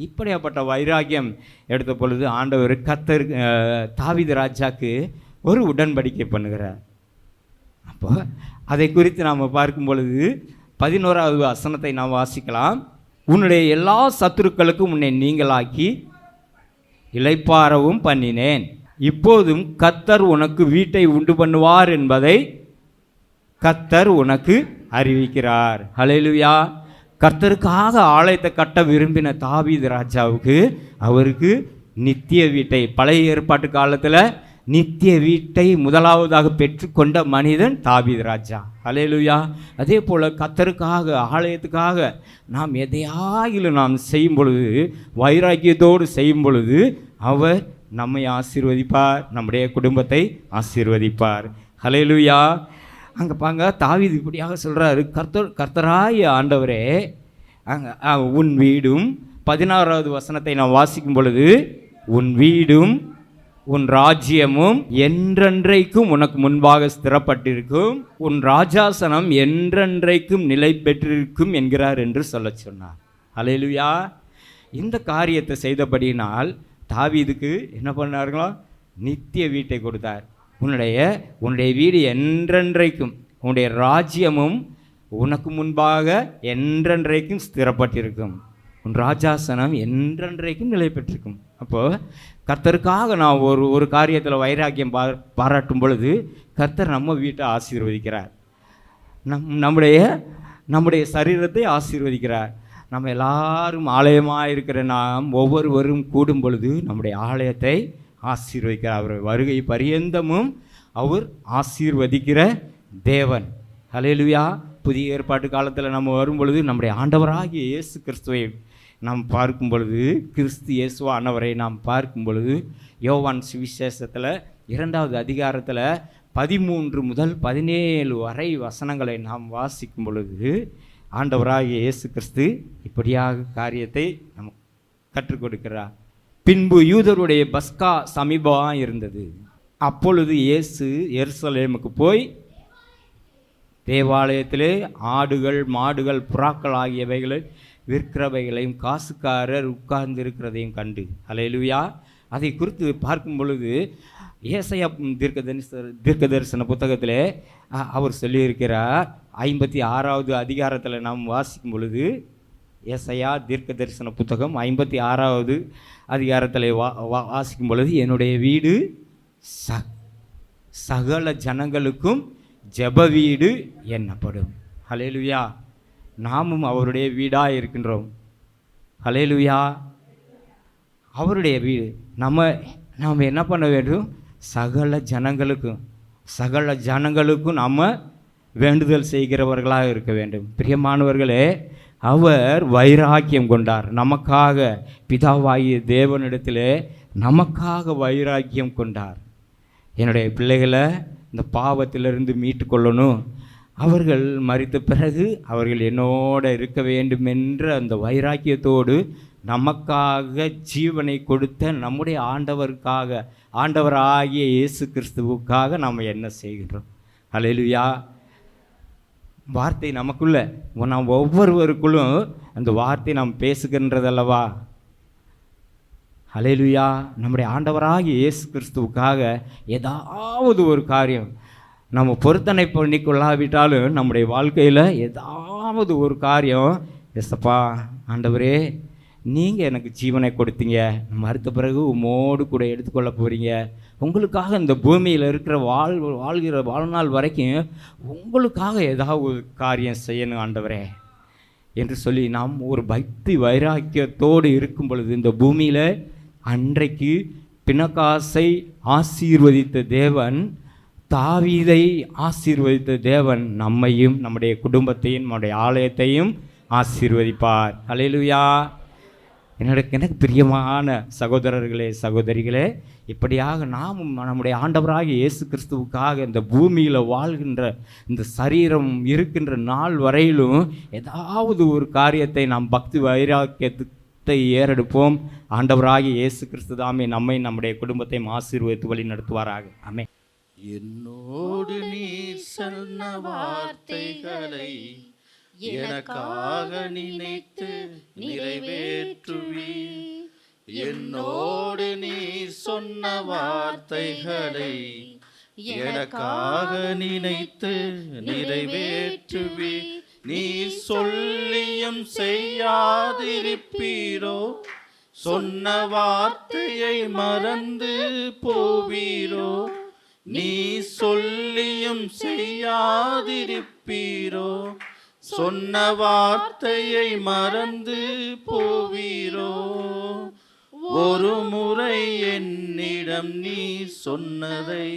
இப்படியாப்பட்ட வைராக்கியம் எடுத்த பொழுது ஆண்டவர் கர்த்தர் தாவீது ராஜாக்கு ஒரு உடன்படிக்கை பண்ணுகிறார். அப்போ அதை குறித்து நாம் பார்க்கும் பொழுது 11வது வசனத்தை நாம் வாசிக்கலாம். உன்னுடைய எல்லா சத்துருக்களுக்கும் உன்னை நீங்களாக்கி இளைப்பாறவும் பண்ணினேன், இப்போதும் கர்த்தர் உனக்கு வீட்டை உண்டு பண்ணுவார் என்பதை கர்த்தர் உனக்கு அறிவிக்கிறார். ஹல்லேலூயா. கர்த்தருக்காக ஆலயத்தை கட்ட விரும்பின தாவீது ராஜாவுக்கு அவருக்கு நித்திய வீட்டை, பழைய ஏற்பாட்டு காலத்தில் நித்திய வீட்டை முதலாவதாக பெற்றுக்கொண்ட மனிதன் தாவீது ராஜா. ஹல்லேலூயா. அதே போல் கர்த்தருக்காக, ஆலயத்துக்காக நாம் எதையாகிலும் நாம் செய்யும் பொழுது, வைராக்கியத்தோடு செய்யும் பொழுது அவர் நம்மை ஆசீர்வதிப்பார், நம்முடைய குடும்பத்தை ஆசீர்வதிப்பார். ஹல்லேலூயா. அங்கே பாங்க, தாவீது இப்படியாக சொல்கிறாரு, கர்த்தராய ஆண்டவரே, உன் வீடும், 16வது வசனத்தை நாம் வாசிக்கும் பொழுது, உன் வீடும் உன் ராஜ்யமும் என்றென்றைக்கும் உனக்கு முன்பாக ஸ்திரப்பட்டிருக்கும், உன் ராஜாசனம் என்றென்றைக்கும் நிலை பெற்றிருக்கும் என்கிறார் என்று சொல்ல சொன்னார். ஹல்லேலூயா. இந்த காரியத்தை செய்தபடியினால் தாவீதுக்கு என்ன பண்ணார்களோ, நித்திய வீட்டை கொடுத்தார். உன்னுடைய வீடு என்றென்றைக்கும், உன்னுடைய ராஜ்யமும் உனக்கு முன்பாக என்றென்றைக்கும் ஸ்திரப்பட்டிருக்கும், உன் ராஜாசனம் என்றென்றைக்கும் நிலை பெற்றிருக்கும். அப்போது கர்த்தருக்காக நான் ஒரு காரியத்தில் வைராக்கியம் பாராட்டும் பொழுது கர்த்தர் நம்ம வீட்டை ஆசீர்வதிக்கிறார், நம்முடைய சரீரத்தை ஆசீர்வதிக்கிறார். நம்ம எல்லாரும் ஆலயமாக இருக்கிற நாம் ஒவ்வொருவரும் கூடும் பொழுது நம்முடைய ஆலயத்தை ஆசீர்வதிக்கிறார். அவர் வருகை பரியந்தமும் அவர் ஆசீர்வதிக்கிற தேவன். ஹல்லேலூயா. புதிய ஏற்பாட்டு காலத்தில் நம்ம வரும் பொழுது நம்முடைய ஆண்டவராகிய இயேசு கிறிஸ்துவை நாம் பார்க்கும் பொழுது, கிறிஸ்து இயேசுவானவரை நாம் பார்க்கும் பொழுது, யோவான் சுவிசேஷத்தில் 2வது அதிகாரத்தில் 13 முதல் 17 வரை வசனங்களை நாம் வாசிக்கும் பொழுது ஆண்டவராகிய இயேசு கிறிஸ்து இப்படியாக காரியத்தை நமக்கு கற்றுக் கொடுக்கிறார். பின்பு யூதருடைய பஸ்கா சமீபமாக இருந்தது. அப்பொழுது இயேசு எருசலேமுக்கு போய் தேவாலயத்திலே ஆடுகள், மாடுகள், புறாக்கள் ஆகியவைகளை விற்கிறவைகளையும் காசுக்காரர் உட்கார்ந்து இருக்கிறதையும் கண்டு. ஹல்லேலூயா. அதை குறித்து பார்க்கும் பொழுது ஏசாயா தீர்க்க தரிசன புத்தகத்திலே அவர் சொல்லியிருக்கிறார். 56வது அதிகாரத்தில் நாம் வாசிக்கும் பொழுது, ஏசாயா தீர்க்க தரிசன புத்தகம் 56வது அதிகாரத்தில் வாசிக்கும் பொழுது, என்னுடைய வீடு சகல ஜனங்களுக்கும் ஜெப வீடு என்னப்படும். ஹல்லேலூயா. நாமும் அவருடைய வீடாக இருக்கின்றோம். ஹல்லேலூயா. அவருடைய வீடு நாம் என்ன பண்ண வேண்டும்? சகல ஜனங்களுக்கும் நம்ம வேண்டுதல் செய்கிறவர்களாக இருக்க வேண்டும். பிரியமானவர்களே, அவர் வைராக்கியம் கொண்டார். நமக்காக பிதாவாகிய தேவனிடத்திலே நமக்காக வைராக்கியம் கொண்டார். என்னுடைய பிள்ளைகளை இந்த பாவத்திலிருந்து மீட்டு கொள்ளணும், அவர்கள் மரித்த பிறகு அவர்கள் என்னோட இருக்க வேண்டும் என்ற அந்த வைராக்கியத்தோடு நமக்காக ஜீவனை கொடுத்த நம்முடைய ஆண்டவராகிய இயேசு கிறிஸ்துவுக்காக நாம் என்ன செய்கின்றோம்? அல்லேலூயா. வார்த்தை நமக்குள்ள, நாம் ஒவ்வொருவருக்குள்ளும் அந்த வார்த்தை நாம் பேசுகின்றதல்லவா? அல்லேலூயா. நம்முடைய ஆண்டவராகிய இயேசு கிறிஸ்துவுக்காக ஏதாவது ஒரு காரியம் நம்ம பொருத்தனை பண்ணிக்கொள்ளாவிட்டாலும் நம்முடைய வாழ்க்கையில் ஏதாவது ஒரு காரியம், எஸ்ஸப்பா ஆண்டவரே நீங்கள் எனக்கு ஜீவனை கொடுத்தீங்க, மறுத்த பிறகு உம்மோடு கூட எடுத்துக்கொள்ள போகிறீங்க, உங்களுக்காக இந்த பூமியில் இருக்கிற வாழ்கிற வாழ்நாள் வரைக்கும் உங்களுக்காக ஏதாவது ஒரு காரியம் செய்யணும் ஆண்டவரே என்று சொல்லி நாம் ஒரு பக்தி வைராக்கியத்தோடு இருக்கும் பொழுது, இந்த பூமியில் அன்றைக்கு பினகாசை ஆசீர்வதித்த தேவன், தாவீதை ஆசீர்வதித்த தேவன் நம்மையும் நம்முடைய குடும்பத்தையும் நம்முடைய ஆலயத்தையும் ஆசீர்வதிப்பார். அல்லேலூயா. எனக்கு பிரியமான சகோதரர்களே, சகோதரிகளே, இப்படியாக நாமும் நம்முடைய ஆண்டவராகிய இயேசு கிறிஸ்துவுக்காக இந்த பூமியில் வாழ்கின்ற இந்த சரீரம் இருக்கின்ற நாள் வரையிலும் ஏதாவது ஒரு காரியத்தை நாம் பக்தி வைராக்கியத்தை ஏறெடுப்போம். ஆண்டவராகிய இயேசு கிறிஸ்து தாமே நம்மை நம்முடைய குடும்பத்தையும் ஆசீர்வதித்து வழி நடத்துவாராக. ஆமென்.
என்னோடு நீர் சொன்ன வார்த்தைகளை எனக்காக நினைத்து நிறைவேற்றுவீர். என்னோடு நீர் சொன்ன வார்த்தைகளை எனக்காக நினைத்து நிறைவேற்றுவீர். நீ சொல்லியும் செய்யாதிருப்பீரோ, சொன்ன வார்த்தையை மறந்து போவீரோ. நீ சொல்லியும் செய்யாதிருப்பீரோ, சொன்ன வார்த்தையை மறந்து போவீரோ. ஒரு முறை என்னிடம் நீ சொன்னதை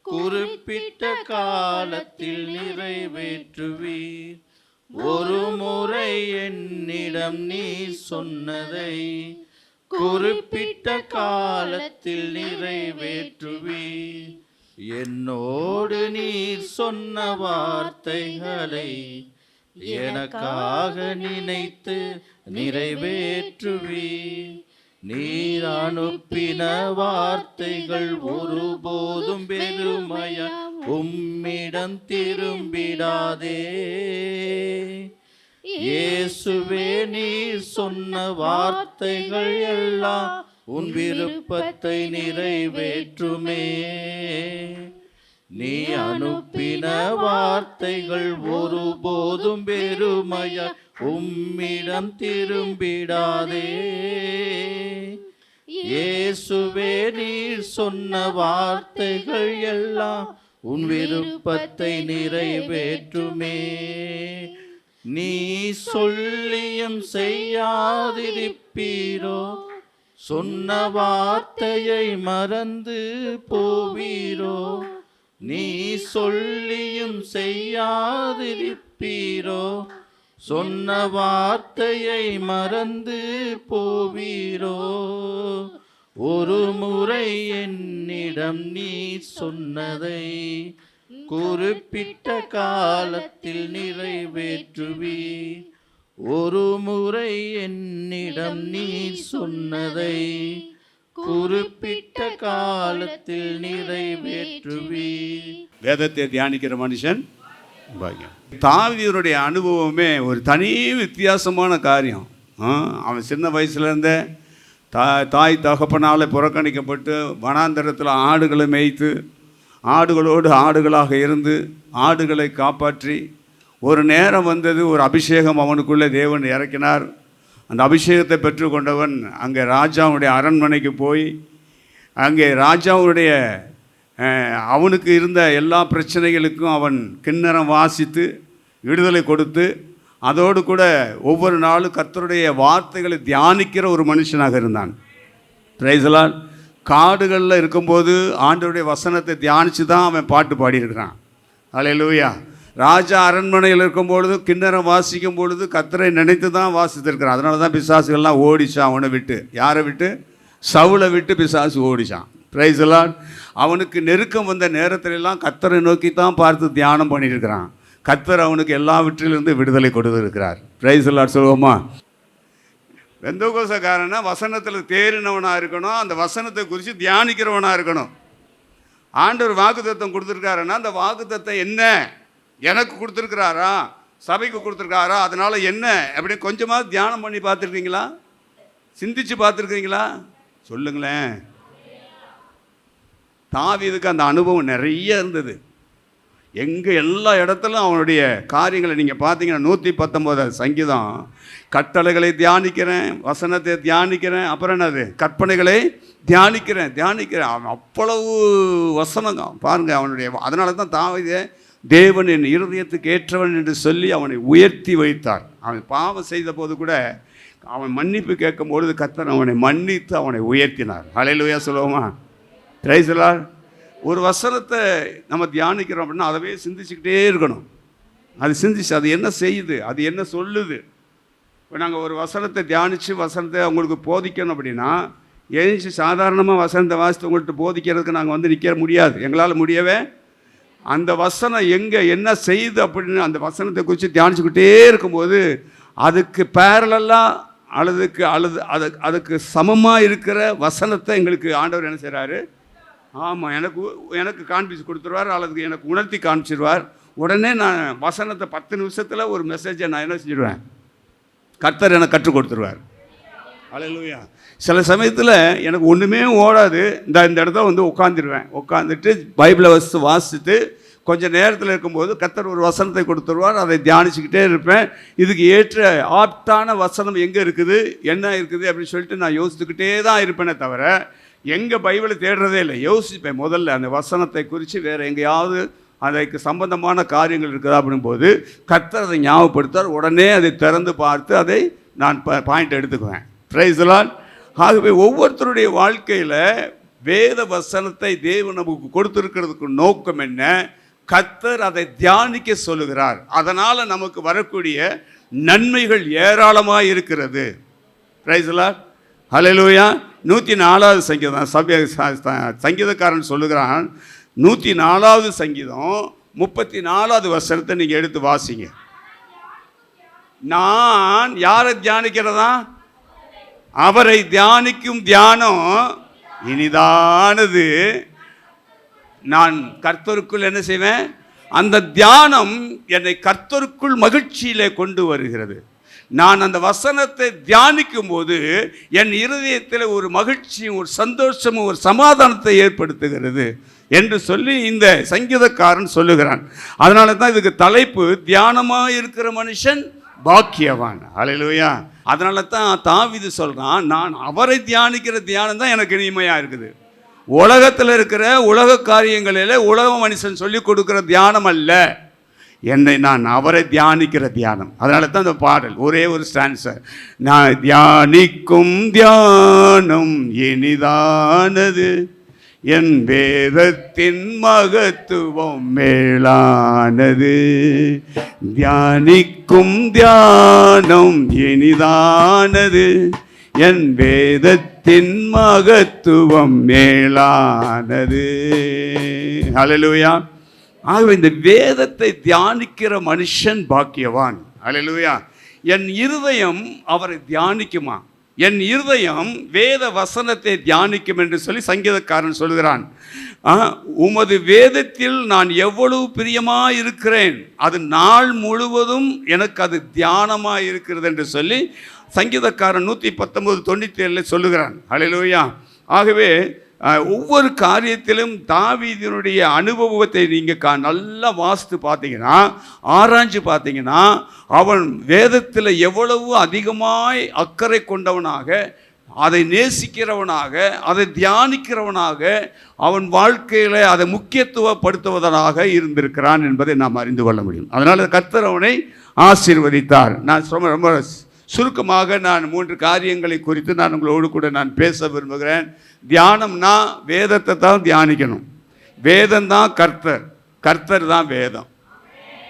குறிப்பிட்ட காலத்தில் நிறைவேற்றுவீர். ஒரு முறை என்னிடம் நீ சொன்னதை குறிப்பிட்ட காலத்தில் நிறைவேற்றுவீர். என்னோடு நீர் சொன்ன வார்த்தைகளை எனக்காக நினைத்து நிறைவேற்றுவீர். நீர் அனுப்பின வார்த்தைகள் ஒருபோதும் பெருமையா உம்மிடம் திரும்பிடாதே. இயேசுவே, நீர் சொன்ன வார்த்தைகள் எல்லாம் உன் விருப்பத்தை நிறைவேற்றுமே. நீ அனுப்பின வார்த்தைகள் ஒருபோதும் பெருமையா உம்மிடம் திரும்பிடாதே. இயேசுவே, நீர் சொன்ன வார்த்தைகள் எல்லாம் உன் விருப்பத்தை நிறைவேற்றுமே. நீ சொல்லியும் செய்யாதிருப்பீரோ, சொன்ன வார்த்தையை மறந்து போவீரோ. நீ சொல்லியும் செய்யாதிருப்பீரோ, சொன்ன வார்த்தையை மறந்து போவீரோ. ஒரு முறை என்னிடம் நீ சொன்னதை குறிப்பிட்ட காலத்தில் நிறைவேற்றுவீர். ஒரு முறை என்னிடம் நீ சொன்னதை குறிப்பிட்ட காலத்தில் நிறைவேற்றுவீர்.
வேதத்தை தியானிக்கிற மனுஷன் பாக்கியம். தாவீதுடைய அனுபவமே ஒரு தனி வித்தியாசமான காரியம். அவன் சின்ன வயசுலேருந்தே தாய் தகப்பனால் புறக்கணிக்கப்பட்டு வனாந்தரத்தில் ஆடுகளை மேய்த்து ஆடுகளோடு ஆடுகளாக இருந்து ஆடுகளை காப்பாற்றி ஒரு நேரம் வந்தது, ஒரு அபிஷேகம் அவனுக்குள்ளே தேவன் இறக்கினார். அந்த அபிஷேகத்தை பெற்றுக்கொண்டவன் அங்கே ராஜாவுடைய அரண்மனைக்கு போய் அங்கே ராஜாவுடைய அவனுக்கு இருந்த எல்லா பிரச்சனைகளுக்கும் அவன் கிண்ணறம் வாசித்து விடுதலை கொடுத்து அதோடு கூட ஒவ்வொரு நாளும் கர்த்தருடைய வார்த்தைகளை தியானிக்கிற ஒரு மனுஷனாக இருந்தான். Price the Lord. காடுகளில் இருக்கும்போது ஆண்டவருடைய வசனத்தை தியானித்து தான் அவன் பாட்டு பாடியிருக்கிறான். அல்லேலூயா. ராஜா அரண்மனையில் இருக்கும் பொழுது கிண்ணறம் வாசிக்கும் பொழுது கர்த்தரை நினைத்து தான் வாசித்திருக்கிறான். அதனால தான் பிசாசுகள்லாம் ஓடிச்சான் அவனை விட்டு. யாரை விட்டு? சவுலை விட்டு பிசாசு ஓடிச்சான். Price the Lord. அவனுக்கு நெருக்கம் வந்த நேரத்திலெல்லாம் கர்த்தரை நோக்கி தான் பார்த்து தியானம் பண்ணியிருக்கிறான். கர்த்தர் அவனுக்கு எல்லாவற்றிலிருந்து விடுதலை கொடுத்திருக்கிறார். பிரைஸ் தி லார்ட் சொல்லுவோமா? பெந்தகோஸ்தேக்காரனா வசனத்தில் தேறினவனாக இருக்கணும், அந்த வசனத்தை குறித்து தியானிக்கிறவனாக இருக்கணும். ஆண்டவர் வாக்குத்தத்தம் கொடுத்துருக்காருன்னா அந்த வாக்குத்தத்தம் என்ன, எனக்கு கொடுத்துருக்கிறாரா, சபைக்கு கொடுத்துருக்காரா, அதனால் என்ன அப்படின்னு கொஞ்சமாக தியானம் பண்ணி பார்த்துருக்கீங்களா? சிந்திச்சு பார்த்துருக்கீங்களா? சொல்லுங்களேன். தாவீதுக்கு அந்த அனுபவம் நிறைய இருந்தது. எங்கே எல்லா இடத்துலும் அவனுடைய காரியங்களை நீங்கள் பார்த்தீங்கன்னா 119 சங்கீதம் கட்டளைகளை தியானிக்கிறேன், வசனத்தை தியானிக்கிறேன், அப்புறம் என்னது கற்பனைகளை தியானிக்கிறேன். அவன் அவ்வளவு வசனங்க பாருங்கள் அவனுடைய. அதனால தான் தாவீதே தேவன் என் இருதயத்துக்கு ஏற்றவன் என்று சொல்லி அவனை உயர்த்தி வைத்தார். அவன் பாவம் செய்த போது கூட அவன் மன்னிப்பு கேட்கும் பொழுது கர்த்தர் அவனை மன்னித்து அவனை உயர்த்தினார். ஹல்லேலூயா சொல்லுவோமா? Price the Lord. ஒரு வசனத்தை நம்ம தியானிக்கிறோம் அப்படின்னா அதவே சிந்திச்சுக்கிட்டே இருக்கணும். அது சிந்திச்சு அது என்ன செய்யுது, அது என்ன சொல்லுது. இப்போ நாங்கள் ஒரு வசனத்தை தியானித்து வசனத்தை அவங்களுக்கு போதிக்கணும் அப்படின்னா எழுந்துச்சு சாதாரணமாக வசனத்தை வாசித்து உங்கள்கிட்ட போதிக்கிறதுக்கு நாங்கள் வந்து நிற்க முடியாது. எங்களால் முடியவே அந்த வசனம் எங்கே என்ன செய்யுது அப்படின்னு அந்த வசனத்தை குறித்து தியானிச்சுக்கிட்டே இருக்கும்போது அதுக்கு பேரலாக அதுக்கு சமமாக இருக்கிற வசனத்தை எங்களுக்கு ஆண்டவர் என்ன செய்கிறாரு? ஆமாம், எனக்கு காண்பிச்சு கொடுத்துருவார், அல்லது எனக்கு உணர்த்தி காமிச்சிடுவார். உடனே நான் வசனத்தை 10 நிமிஷத்தில் ஒரு மெசேஜை நான் என்ன செஞ்சிடுவேன், கர்த்தர் எனக்கு கற்றுக் கொடுத்துருவார். ஹல்லேலூயா. சில சமயத்தில் எனக்கு ஒன்றுமே ஓடாது, இந்த இடத்துல வந்து உட்காந்துட்டு பைபிளை வாசிச்சுட்டு கொஞ்சம் நேரத்தில் இருக்கும்போது கர்த்தர் ஒரு வசனத்தை கொடுத்துருவார். அதை தியானிச்சுக்கிட்டே இருப்பேன். இதுக்கு ஏற்ற ஆப்டான வசனம் எங்கே இருக்குது, என்ன இருக்குது அப்படின்னு சொல்லிட்டு நான் யோசிச்சுக்கிட்டே தான் இருப்பேனே தவிர எங்கே பைபிளை தேடுறதே இல்லை. யோசிப்பேன் முதல்ல அந்த வசனத்தை குறித்து வேறு எங்கேயாவது அதற்கு சம்பந்தமான காரியங்கள் இருக்குதா அப்படின்போது கர்த்தர் அதை ஞாபகப்படுத்தார். உடனே அதை திறந்து பார்த்து அதை நான் பாயிண்ட் எடுத்துக்குவேன். Price the Lord. ஆகவே ஒவ்வொருத்தருடைய வாழ்க்கையில் வேத வசனத்தை தேவன் நமக்கு கொடுத்துருக்கிறதுக்கு நோக்கம் என்ன? கர்த்தர் அதை தியானிக்க சொல்லுகிறார். அதனால் நமக்கு வரக்கூடிய நன்மைகள் ஏராளமாக இருக்கிறது. Price the lord. ஹல்லேலூயா. 104வது சங்கீதம் சங்கீதக்காரன் சொல்லுகிறான். 104வது சங்கீதம் 34வது வசனத்தை நீங்கள் எடுத்து வாசிங்க. நான் யாரை தியானிக்கிறதா? அவரை தியானிக்கும் தியானம் இனிதானது. நான் கர்த்தருக்குள் என்ன செய்வேன்? அந்த தியானம் என்னை கர்த்தருக்குள் மகிழ்ச்சியிலே கொண்டு வருகிறது. நான் அந்த வசனத்தை தியானிக்கும் போது என் இருதயத்தில் ஒரு மகிழ்ச்சியும் ஒரு சந்தோஷமும் ஒரு சமாதானத்தை ஏற்படுத்துகிறது என்று சொல்லி இந்த சங்கீதக்காரன் சொல்லுகிறான். அதனால தான் இதுக்கு தலைப்பு தியானமாக இருக்கிற மனுஷன் பாக்கியவான். ஹல்லேலூயா. அதனால தான் தாவீது சொல்கிறான், நான் அவரை தியானிக்கிற தியானம் தான் எனக்கு இனிமையாக இருக்குது. உலகத்தில் இருக்கிற உலக காரியங்களில் உலக மனுஷன் சொல்லி கொடுக்குற தியானம் அல்ல, நான் அவரை தியானிக்கிற தியானம். அதனால தான் இந்த பாடல் ஒரே ஒரு ஸ்டான்ஸர். நான் தியானிக்கும் தியானம் இனிதானது, என் வேதத்தின் மகத்துவம் மேலானது. தியானிக்கும் தியானம் இனிதானது, என் வேதத்தின் மகத்துவம் மேலானது. ஹல்லேலூயா. ஆகவே இந்த வேதத்தை தியானிக்கிற மனுஷன் பாக்கியவான். ஹல்லேலூயா. என் இருதயம் அவரை தியானிக்குமா? என் இருதயம் வேத வசனத்தை தியானிக்கும் என்று சொல்லி சங்கீதக்காரன் சொல்கிறான். உமது வேதத்தில் நான் எவ்வளவு பிரியமாக இருக்கிறேன், அது நாள் முழுவதும் எனக்கு அது தியானமாக இருக்கிறது என்று சொல்லி சங்கீதக்காரன் 119:97 சொல்லுகிறான். ஹல்லேலூயா. ஆகவே ஒவ்வொரு காரியத்திலும் தாவீதினுடைய அனுபவத்தை நீங்கள் நல்லா வாசித்து பார்த்தீங்கன்னா, ஆராய்ஞ்சு பார்த்தீங்கன்னா, அவன் வேதத்தில் எவ்வளவு அதிகமாய் அக்கறை கொண்டவனாக, அதை நேசிக்கிறவனாக, அதை தியானிக்கிறவனாக, அவன் வாழ்க்கையில் அதை முக்கியத்துவப்படுத்துவதனாக இருந்திருக்கிறான் என்பதை நாம் அறிந்து கொள்ள முடியும். அதனால் கர்த்தர் அவனை ஆசீர்வதித்தார். நான் ரொம்ப சுருக்கமாக நான் 3 காரியங்களை குறித்து நான் உங்களோடு கூட நான் பேச விரும்புகிறேன். தியானம்னா வேதத்தை தான் தியானிக்கணும். வேதம் தான் கர்த்தர், கர்த்தர் தான் வேதம்.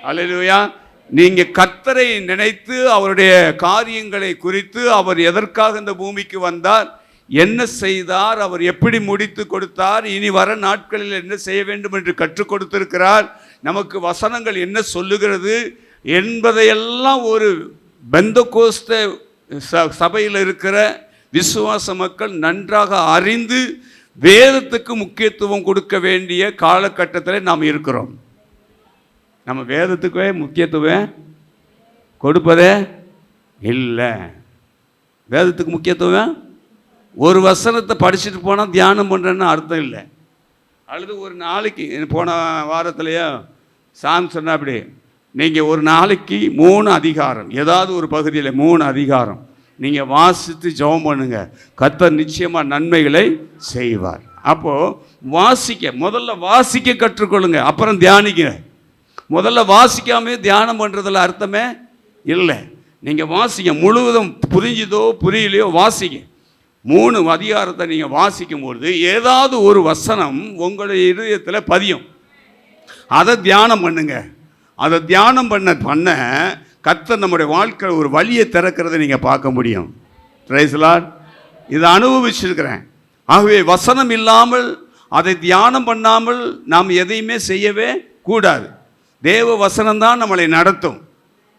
அல்லேலூயா. நீங்க கர்த்தரை நினைத்து அவருடைய காரியங்களை குறித்து, அவர் எதற்காக இந்த பூமிக்கு வந்தார், என்ன செய்தார், அவர் எப்படி முடித்து கொடுத்தார், இனி வர நாட்களில் என்ன செய்ய வேண்டும் என்று கற்றுக் கொடுத்திருக்கிறார், நமக்கு வசனங்கள் என்ன சொல்லுகிறது என்பதையெல்லாம் ஒரு பெந்தகோஸ்த சபையில் இருக்கிற விசுவாச மக்கள் நன்றாக அறிந்து வேதத்துக்கு முக்கியத்துவம் கொடுக்க வேண்டிய காலகட்டத்தில் நாம் இருக்கிறோம். நம்ம வேதத்துக்கே முக்கியத்துவம் கொடுப்பதே இல்லை. வேதத்துக்கு முக்கியத்துவம், ஒரு வசனத்தை படிச்சுட்டு போனால் தியானம் பண்ணுறேன்னு அர்த்தம் இல்லை. அல்லது ஒரு நாளைக்கு, போன வாரத்துலையோ சாம் சொன்ன அப்படி, நீங்கள் ஒரு நாளைக்கு 3 அதிகாரம், ஏதாவது ஒரு பகுதியில் 3 அதிகாரம் நீங்கள் வாசித்து ஜெபம் பண்ணுங்க, கர்த்தர் நிச்சயமாக நன்மைகளை செய்வார். அப்போது முதல்ல வாசிக்க கற்றுக்கொள்ளுங்க, அப்புறம் தியானிங்க. முதல்ல வாசிக்காமே தியானம் பண்ணுறதுல அர்த்தமே இல்லை. நீங்கள் வாசிங்க, முழுவதும் புரிஞ்சுதோ புரியலையோ வாசிங்க. 3 அதிகாரத்தை நீங்கள் வாசிக்கும்பொழுது ஏதாவது ஒரு வசனம் உங்களுடைய இதயத்தில் பதியும். அதை தியானம் பண்ணுங்க. அதை தியானம் பண்ண கர்த்தர் நம்முடைய வாழ்க்கை ஒரு வழியை திறக்கிறத நீங்கள் பார்க்க முடியும். Price the Lord. இதை அனுபவிச்சிருக்கிறேன். ஆகவே வசனம் இல்லாமல், அதை தியானம் பண்ணாமல் நாம் எதையுமே செய்யவே கூடாது. தேவ வசனம்தான் நம்மளை நடத்தும்.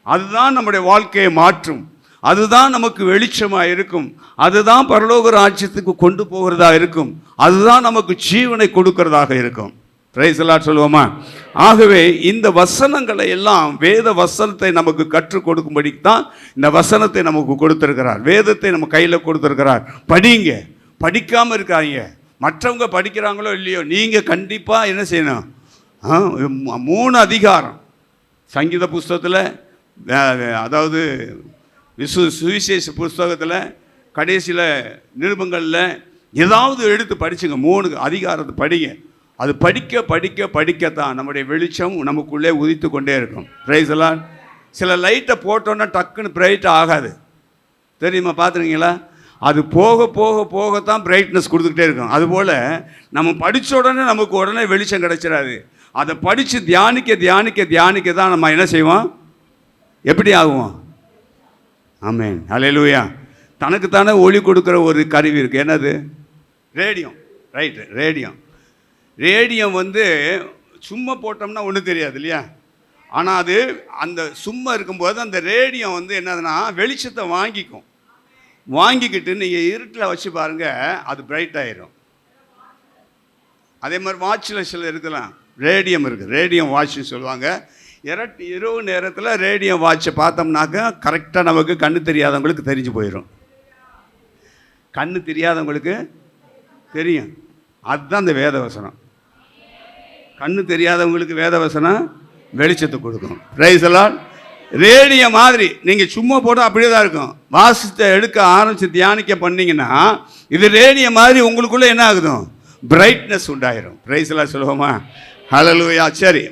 அதுதான் நம்முடைய வாழ்க்கையை மாற்றும். அதுதான் நமக்கு வெளிச்சமாக இருக்கும். அதுதான் பரலோக ராஜ்யத்துக்கு கொண்டு போகிறதா இருக்கும். அதுதான் நமக்கு ஜீவனை கொடுக்கிறதாக இருக்கும். பிரைஸ் தி லார்ட் சொல்லுவோமா? ஆகவே இந்த வசனங்களை எல்லாம், வேத வசனத்தை நமக்கு கற்றுக் கொடுக்கும்படி தான் இந்த வசனத்தை நமக்கு கொடுத்திருக்கிறார். வேதத்தை நம்ம கையில் கொடுத்திருக்கிறார். படிங்க, படிக்காமல் இருக்காங்க. மற்றவங்க படிக்கிறாங்களோ இல்லையோ, நீங்கள் கண்டிப்பாக என்ன செய்யணும்? 3 அதிகாரம் சங்கீத புஸ்தகத்தில், அதாவது சுவிசேஷ புஸ்தகத்தில் கடைசியில் நிருபங்களில் ஏதாவது எடுத்து படிச்சுங்க. 3 அதிகாரத்தை படிங்க. அது படிக்கத்தான் நம்முடைய வெளிச்சம் நமக்குள்ளே உதித்து கொண்டே இருக்கும். Price the Lord. சில லைட்டை போட்டோன்னா டக்குன்னு பிரைட் ஆகாது, தெரியுமா? பார்த்துருக்கீங்களா? அது போகத்தான் பிரைட்னஸ் கொடுத்துக்கிட்டே இருக்கும். அதுபோல் நம்ம படித்த உடனே நமக்கு உடனே வெளிச்சம் கிடைச்சிடாது. அதை படித்து தியானிக்க தான் நம்ம என்ன செய்வோம்? எப்படி ஆகுவோம்? ஆமென், அல்லேலூயா. தனக்குத்தானே ஒளி கொடுக்குற ஒரு கருவி இருக்குது. என்னது? ரேடியம். ரைட்டு, ரேடியம் சும்மா போட்டோம்னா ஒன்றும் தெரியாது இல்லையா? ஆனால் அது அந்த சும்மா இருக்கும்போது அந்த ரேடியம் என்னதுன்னா வெளிச்சத்தை வாங்கிக்கிட்டு நீங்கள் இருட்டில் வச்சு பாருங்கள், அது பிரைட் ஆயிரும். அதே மாதிரி வாட்சில் சில இருக்கலாம், ரேடியம் இருக்குது, ரேடியம் வாட்ச்னு சொல்லுவாங்க. இரவு நேரத்தில் ரேடியம் வாட்சை பார்த்தோம்னாக்க கரெக்டாக நமக்கு கண்ணு தெரியாதவங்களுக்கு தெரிஞ்சு போயிடும். கண்ணு தெரியாதவங்களுக்கு தெரியும். அதுதான் இந்த வேதவசனம். கண்ணு தெரியாதவங்களுக்கு வேதவசனம் வெளிச்சத்தை கொடுக்கும். Price the Lord. ரேடியம் மாதிரி நீங்கள் சும்மா போட்டால் அப்படியே தான் இருக்கும். வாசித்தை எடுக்க ஆரம்பித்து தியானிக்க பண்ணிங்கன்னா இது ரேடியம் மாதிரி உங்களுக்குள்ளே என்ன ஆகுது? பிரைட்னஸ் உண்டாயிரும். பிரைஸ் தி லார்ட் சொல்லுவோமா? ஹல்லேலூயா. சரி,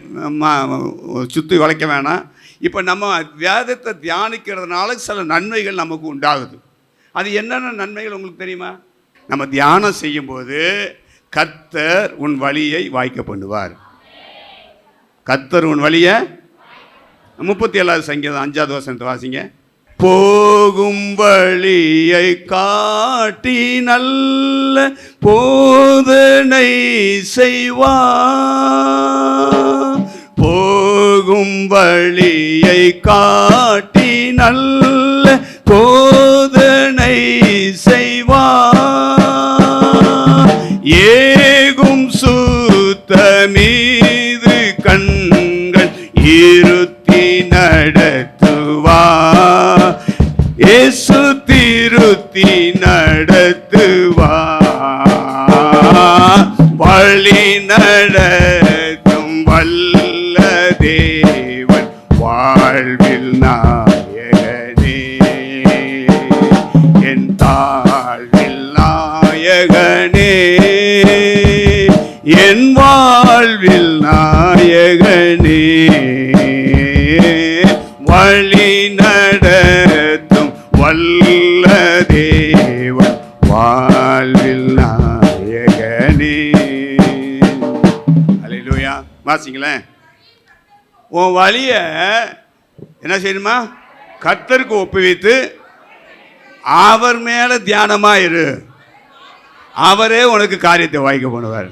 சுற்றி வளைக்க வேணாம். இப்போ நம்ம வேதத்தை தியானிக்கிறதுனால சில நன்மைகள் நமக்கு உண்டாகுது. அது என்னென்ன நன்மைகள் உங்களுக்கு தெரியுமா? நம்ம தியானம் செய்யும்போது கர்த்தர் உன் வழியை வாய்க்க பண்ணுவார். கர்த்தர் உன் வழியை 37வது சங்கீதம் 5வது வசனத்தை வாசிங்க. போகும் வழியை காட்டி நல்ல போதனை செய்வார். போகும் வழியை காட்டி நல்ல போதனை செய்வார். ஏகும் சுத்த மீது கண்கள் இருத்தி நடத்துவார். இயேசு திருத்தி நடத்துவார். வழி நடத்தும் வல்ல தேவன் வாழ்வில் நாயகனே. என் தாழ்வில் நாயகனே, என் வாழ்வில் நாயகனே. வழி நடத்தும் வல்ல தேவன் வாழ்வில் நாயகனே. அல்லேலூயா. வாசிங்களேன். உன் வழியை என்ன செய்யணுமா? கர்த்தருக்கு ஒப்புவித்து அவர் மேலே தியானமாக இரு. அவரே உனக்கு காரியத்தை வாய்க்க பண்ணுவார்.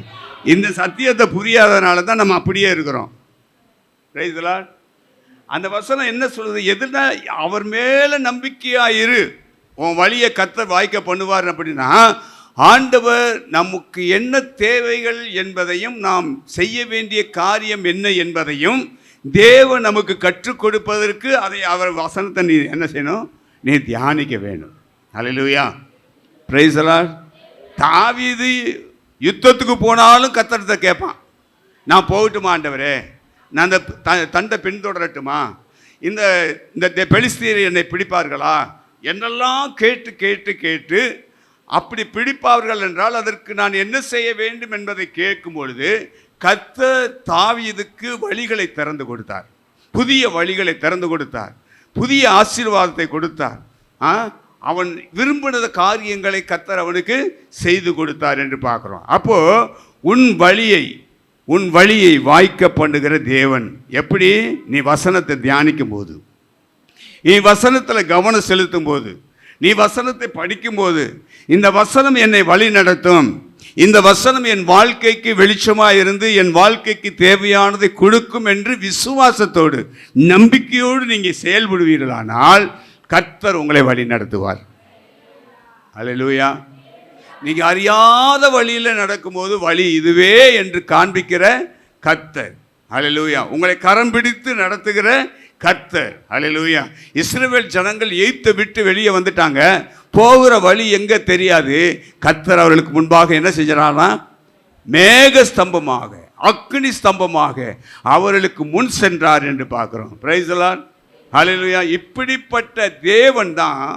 இந்த சத்தியத்தை புரியாதனால தான் நம்ம அப்படியே இருக்கிறோம். Price the Lord. அந்த வசனம் என்ன சொல்லுது? எதுனா அவர் மேலே நம்பிக்கையாக இரு, உன் வழியை கர்த்தர் வாய்க்க பண்ணுவார். அப்படின்னா ஆண்டவர் நமக்கு என்ன தேவைகள் என்பதையும் நாம் செய்ய வேண்டிய காரியம் என்ன என்பதையும் தேவன் நமக்கு கற்றுக் கொடுப்பதற்கு அதை அவர் வசனத்தை நீ என்ன செய்யணும்? நீ தியானிக்க வேண்டும். Hallelujah. Praise the lord. Thaveethu யுத்தத்துக்கு போனாலும் கர்த்தர்கிட்ட கேட்பான், நான் போகட்டுமா ஆண்டவரே? நான் அந்த தண்டை பின்தொடரட்டுமா? இந்த இந்த பெலிஸ்தீர் என்னை பிடிப்பார்களா என்னெல்லாம் கேட்டு கேட்டு கேட்டு அப்படி பிடிப்பார்கள் என்றால் அதற்கு நான் என்ன செய்ய வேண்டும் என்பதை கேட்கும் பொழுது கர்த்தர் தாவீதுக்கு வழிகளை திறந்து கொடுத்தார். புதிய வழிகளை திறந்து கொடுத்தார். புதிய ஆசீர்வாதத்தை கொடுத்தார். அவன் விரும்பின காரியங்களை கர்த்தர் அவனுக்கு செய்து கொடுத்தார் என்று பார்க்குறோம். அப்போ உன் வழியை வாய்க்க பண்ணுகிற தேவன் எப்படி? நீ வசனத்தை தியானிக்கும் போது, நீ வசனத்தில் கவனம் செலுத்தும் போது, நீ வசனத்தை படிக்கும்போது, இந்த வசனம் என்னை வழி நடத்தும், இந்த வசனம் என் வாழ்க்கைக்கு வெளிச்சமாக இருந்து என் வாழ்க்கைக்கு தேவையானதை கொடுக்கும் என்று விசுவாசத்தோடு நம்பிக்கையோடு நீங்கள் செயல்படுவீர்களானால் கர்த்தர் உங்களை வழி நடத்துவார். அல்லேலூயா. நீங்கள் அறியாத வழியில் நடக்கும்போது வழி இதுவே என்று காண்பிக்கிற கர்த்தர். அல்லேலூயா. உங்களை கரம் பிடித்து நடத்துகிற கர்த்தர். அல்லேலூயா. இஸ்ரவேல் ஜனங்கள் எகிப்தை விட்டு வெளியே வந்துட்டாங்க. போகிற வழி எங்கே தெரியாது. கர்த்தர் அவர்களுக்கு முன்பாக என்ன செஞ்சாரா? மேக ஸ்தம்பமாக, அக்கினி ஸ்தம்பமாக அவர்களுக்கு முன் சென்றார் என்று பார்க்குறோம். Praise the lord. ஹல்லேலூயா. இப்படிப்பட்ட தேவன் தான்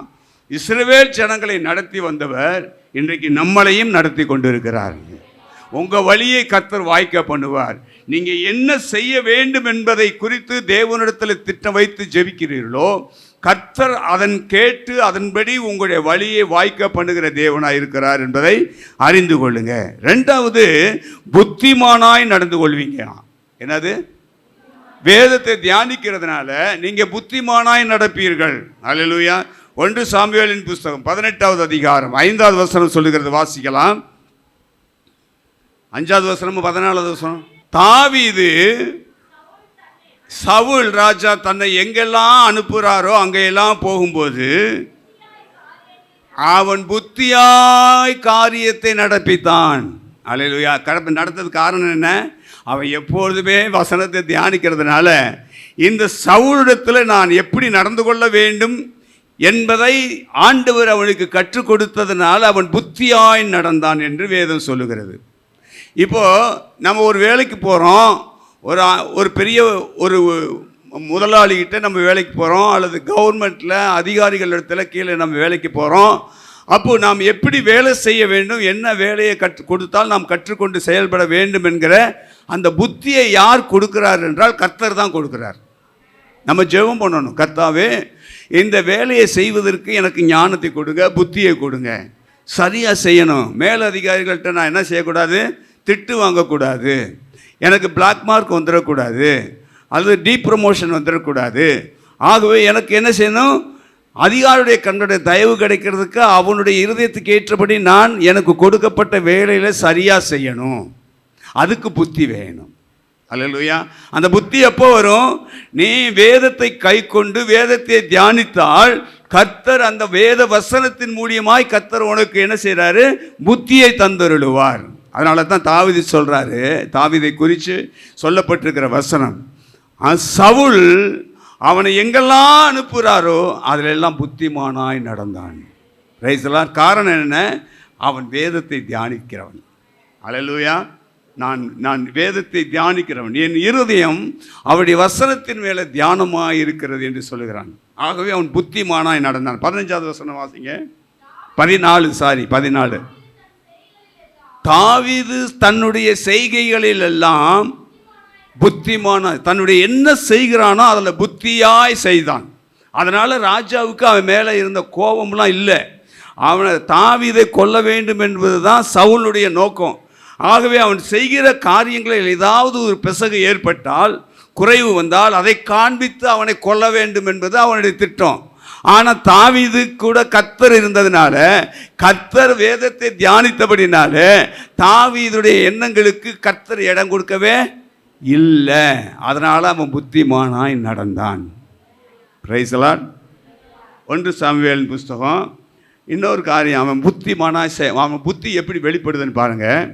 இஸ்ரவேல் ஜனங்களை நடத்தி வந்தவர். இன்றைக்கு நம்மளையும் நடத்தி கொண்டிருக்கிறார். உங்கள் வழியை கர்த்தர் வாய்க்க பண்ணுவார். நீங்கள் என்ன செய்ய வேண்டும் என்பதை குறித்து தேவனிடத்தில் திட்டம் வைத்து ஜெபிக்கிறீர்களோ கர்த்தர் அதன் கேட்டு அதன்படி உங்களுடைய வழியை வாய்க்க பண்ணுகிற தேவனாக இருக்கிறார் என்பதை அறிந்து கொள்ளுங்க. ரெண்டாவது, புத்திமானாய் நடந்து கொள்வீங்க. என்னது? வேதத்தை தியானிக்கிறதுனால நீங்கள் புத்திமானாய் நடப்பீர்கள். அல்லேலூயா. 1 சாமுவேலின் புஸ்தகம் 18வது அதிகாரம் 5வது வசனம் சொல்லுகிறது. வாசிக்கலாம். 5வது வசனம் 14வது வசனம். தாவீது சவுல் ராஜா தன்னை எங்கெல்லாம் அனுப்புகிறாரோ அங்கெல்லாம் போகும்போது அவன் புத்தியாய் காரியத்தை நடப்பித்தான். அல்லேலூயா. நடத்தது காரணம் என்ன? அவன் எப்பொழுதுமே வசனத்தை தியானிக்கிறதுனால இந்த சவுலிடத்தில் நான் எப்படி நடந்து கொள்ள வேண்டும் என்பதை ஆண்டவர் அவனுக்கு கற்றுக் கொடுத்ததுனால அவன் புத்தியாய் நடந்தான் என்று வேதம் சொல்லுகிறது. இப்போது நம்ம ஒரு வேலைக்கு போகிறோம், ஒரு பெரிய ஒரு முதலாளிகிட்ட நம்ம வேலைக்கு போகிறோம், அல்லது கவர்மெண்ட்டில் அதிகாரிகள் இடத்துல கீழே நம்ம வேலைக்கு போகிறோம். அப்போது நாம் எப்படி வேலை செய்ய வேண்டும், என்ன வேலையை கொடுத்தால் நாம் கற்றுக்கொண்டு செயல்பட வேண்டும் என்கிற அந்த புத்தியை யார் கொடுக்கிறார் என்றால் கர்த்தர் தான் கொடுக்கிறார். நம்ம ஜெபம் பண்ணணும், கர்த்தாவே இந்த வேலையை செய்வதற்கு எனக்கு ஞானத்தை கொடுங்க, புத்தியை கொடுங்க, சரியாக செய்யணும். மேலதிகாரிகள்கிட்ட நான் என்ன செய்யக்கூடாது? திட்டு வாங்கக்கூடாது, எனக்கு பிளாக் மார்க் வந்துடக்கூடாது, அல்லது டீப்ரமோஷன் வந்துடக்கூடாது. ஆகவே எனக்கு என்ன செய்யணும்? அதிகாரியுடைய கண்களுடைய தயவு கிடைக்கிறதுக்கு அவனுடைய இருதயத்துக்கு ஏற்றபடி நான் எனக்கு கொடுக்கப்பட்ட வேலையில் சரியாக செய்யணும். அதுக்கு புத்தி வேணும். அல்லேலூயா. அந்த புத்தி எப்போ வரும்? நீ வேதத்தை கை கொண்டு வேதத்தை தியானித்தால் கர்த்தர் அந்த வேத வசனத்தின் மூலியமாய் கர்த்தர் உனக்கு என்ன செய்கிறாரு? புத்தியை தந்தருளுவார். அதனால தான் தாவீது சொல்கிறாரு, தாவீதை குறித்து சொல்லப்பட்டிருக்கிற வசனம், சவுல் அவனை எங்கெல்லாம் அனுப்புகிறாரோ அதிலெல்லாம் புத்திமானாய் நடந்தான். Price the Lord. காரணம் என்ன? அவன் வேதத்தை தியானிக்கிறவன். அல்லேலூயா. நான் வேதத்தை தியானிக்கிறவன், என் இருதயம் அவருடைய வசனத்தின் மேலே தியானமாக இருக்கிறது என்று சொல்லுகிறான். ஆகவே அவன் புத்திமானாய் நடந்தான். 15வது வசனம் வாசிங்க. 14 தாவீது தன்னுடைய செய்கைகளில் எல்லாம் புத்திமான, தன்னுடைய என்ன செய்கிறானோ அதில் புத்தியாய் செய்தான். அதனால் ராஜாவுக்கு அவன் மேலே இருந்த கோபம்லாம் இல்லை. அவனை தாவீதை கொல்ல வேண்டும் என்பது தான் சவுலுடைய நோக்கம். ஆகவே அவன் செய்கிற காரியங்களில் ஏதாவது ஒரு பிசகு ஏற்பட்டால் குறைவு வந்தால் அதை காண்பித்து அவனை கொல்ல வேண்டும் என்பது அவனுடைய திட்டம். ஆனால் தாவீது கூட கர்த்தர் இருந்ததுனால, கர்த்தர் வேதத்தை தியானித்தபடினால தாவீதுடைய எண்ணங்களுக்கு கர்த்தர் இடம் கொடுக்கவே இல்லை. அதனால் அவன் புத்திமானாய் நடந்தான். Price the Lord. 1 சாமுவேல் புஸ்தகம். இன்னொரு காரியம், அவன் புத்திமானாய் அவன் புத்தி எப்படி வெளிப்படுதுன்னு பாருங்கள்.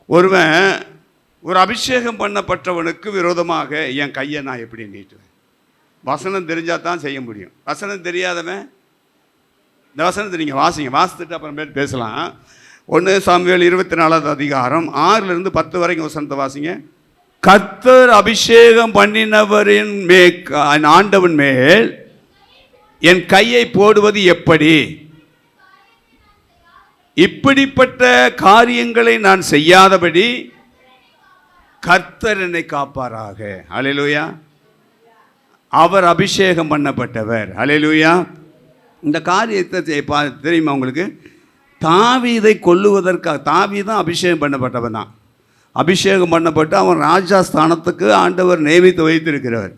ஒருவன் ஒரு அபிஷேகம் பண்ணப்பட்டவனுக்கு விரோதமாக என் கையை நான் எப்படி நீட்டுவேன்? வசனம் தெரிஞ்சால் தான் செய்ய முடியும். வசனம் தெரியாதவன், இந்த வசனத்தை நீங்கள் வாசித்துட்டு அப்புறமேட்டு பேசலாம். 1 சாமுவேல் 24 அதிகாரம் 6-10 வரைக்கும் வசனத்தை வாசிங்க. கர்த்தர் அபிஷேகம் பண்ணினவரின் ஆண்டவன் மேல் என் கையை போடுவது எப்படி? இப்படிப்பட்ட காரியங்களை நான் செய்யாதபடி கர்த்தர் என்னை காப்பாராக. அல்லேலூயா. அவர் அபிஷேகம் பண்ணப்பட்டவர். அல்லேலூயா. இந்த காரியத்தை தெரியுமா உங்களுக்கு? தாவீதை கொல்லுவதற்காக, தாவீதான் அபிஷேகம் பண்ணப்பட்டவன் தான். அபிஷேகம் பண்ணப்பட்டு அவன் ராஜா ஸ்தானத்துக்கு ஆண்டவர் நியமித்து வைத்திருக்கிறவர்.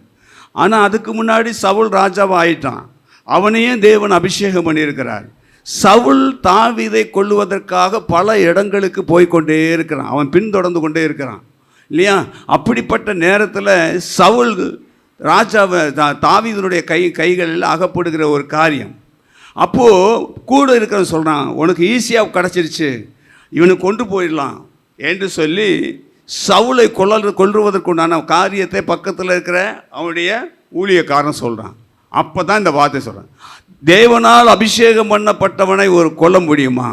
ஆனால் அதுக்கு முன்னாடி சவுல் ராஜாவாக ஆயிட்டான். அவனையும் தேவன் அபிஷேகம் பண்ணியிருக்கிறார். சவுல் தாவீதை கொல்லுவதற்காக பல இடங்களுக்கு போய்கொண்டே இருக்கிறான். அவன் பின்தொடர்ந்து கொண்டே இருக்கிறான் இல்லையா? அப்படிப்பட்ட நேரத்தில் சவுல் ராஜாவை தாவீதுடைய கைகளில் அகப்படுகிற ஒரு காரியம். அப்போது கூட இருக்கிறவன் சொல்கிறான், உனக்கு ஈஸியாக கிடச்சிருச்சு, இவனுக்கு கொண்டு போயிடலாம் என்று சொல்லி சவுலை கொல்லுவதற்குண்டான காரியத்தை பக்கத்தில் இருக்கிற அவனுடைய ஊழியக்காரன் சொல்கிறான். அப்போ தான் இந்த வார்த்தை சொல்கிறான், தேவனால் அபிஷேகம் பண்ணப்பட்டவனை ஒரு கொல்ல முடியுமா?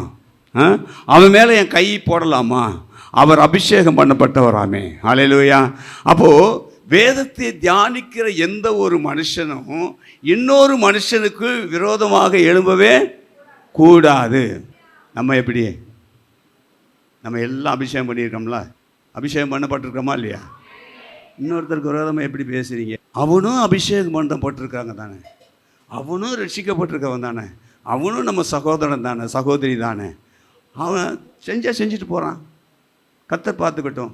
அவன் மேலே என் கை போடலாமா? அவர் அபிஷேகம் பண்ணப்பட்டவராமே. அல்லேலூயா. அப்போது வேதத்தை தியானிக்கிற எந்த ஒரு மனுஷனும் இன்னொரு மனுஷனுக்கு விரோதமாக எழும்பவே கூடாது. நம்ம எப்படி? நம்ம எல்லாம் அபிஷேகம் பண்ணியிருக்கோம்ல, அபிஷேகம் பண்ணப்பட்டிருக்கோமா இல்லையா? இன்னொருத்தருக்கு விரோதமாக எப்படி பேசுகிறீங்க? அவனும் அபிஷேகம் பண்ணப்பட்டிருக்காங்க தானே, அவனும் ரட்சிக்கப்பட்டிருக்கவன் தானே, அவனும் நம்ம சகோதரன் தானே, சகோதரி தானே. அவன் செஞ்சுட்டு போகிறான், கர்த்தர் பார்த்துக்கட்டும்,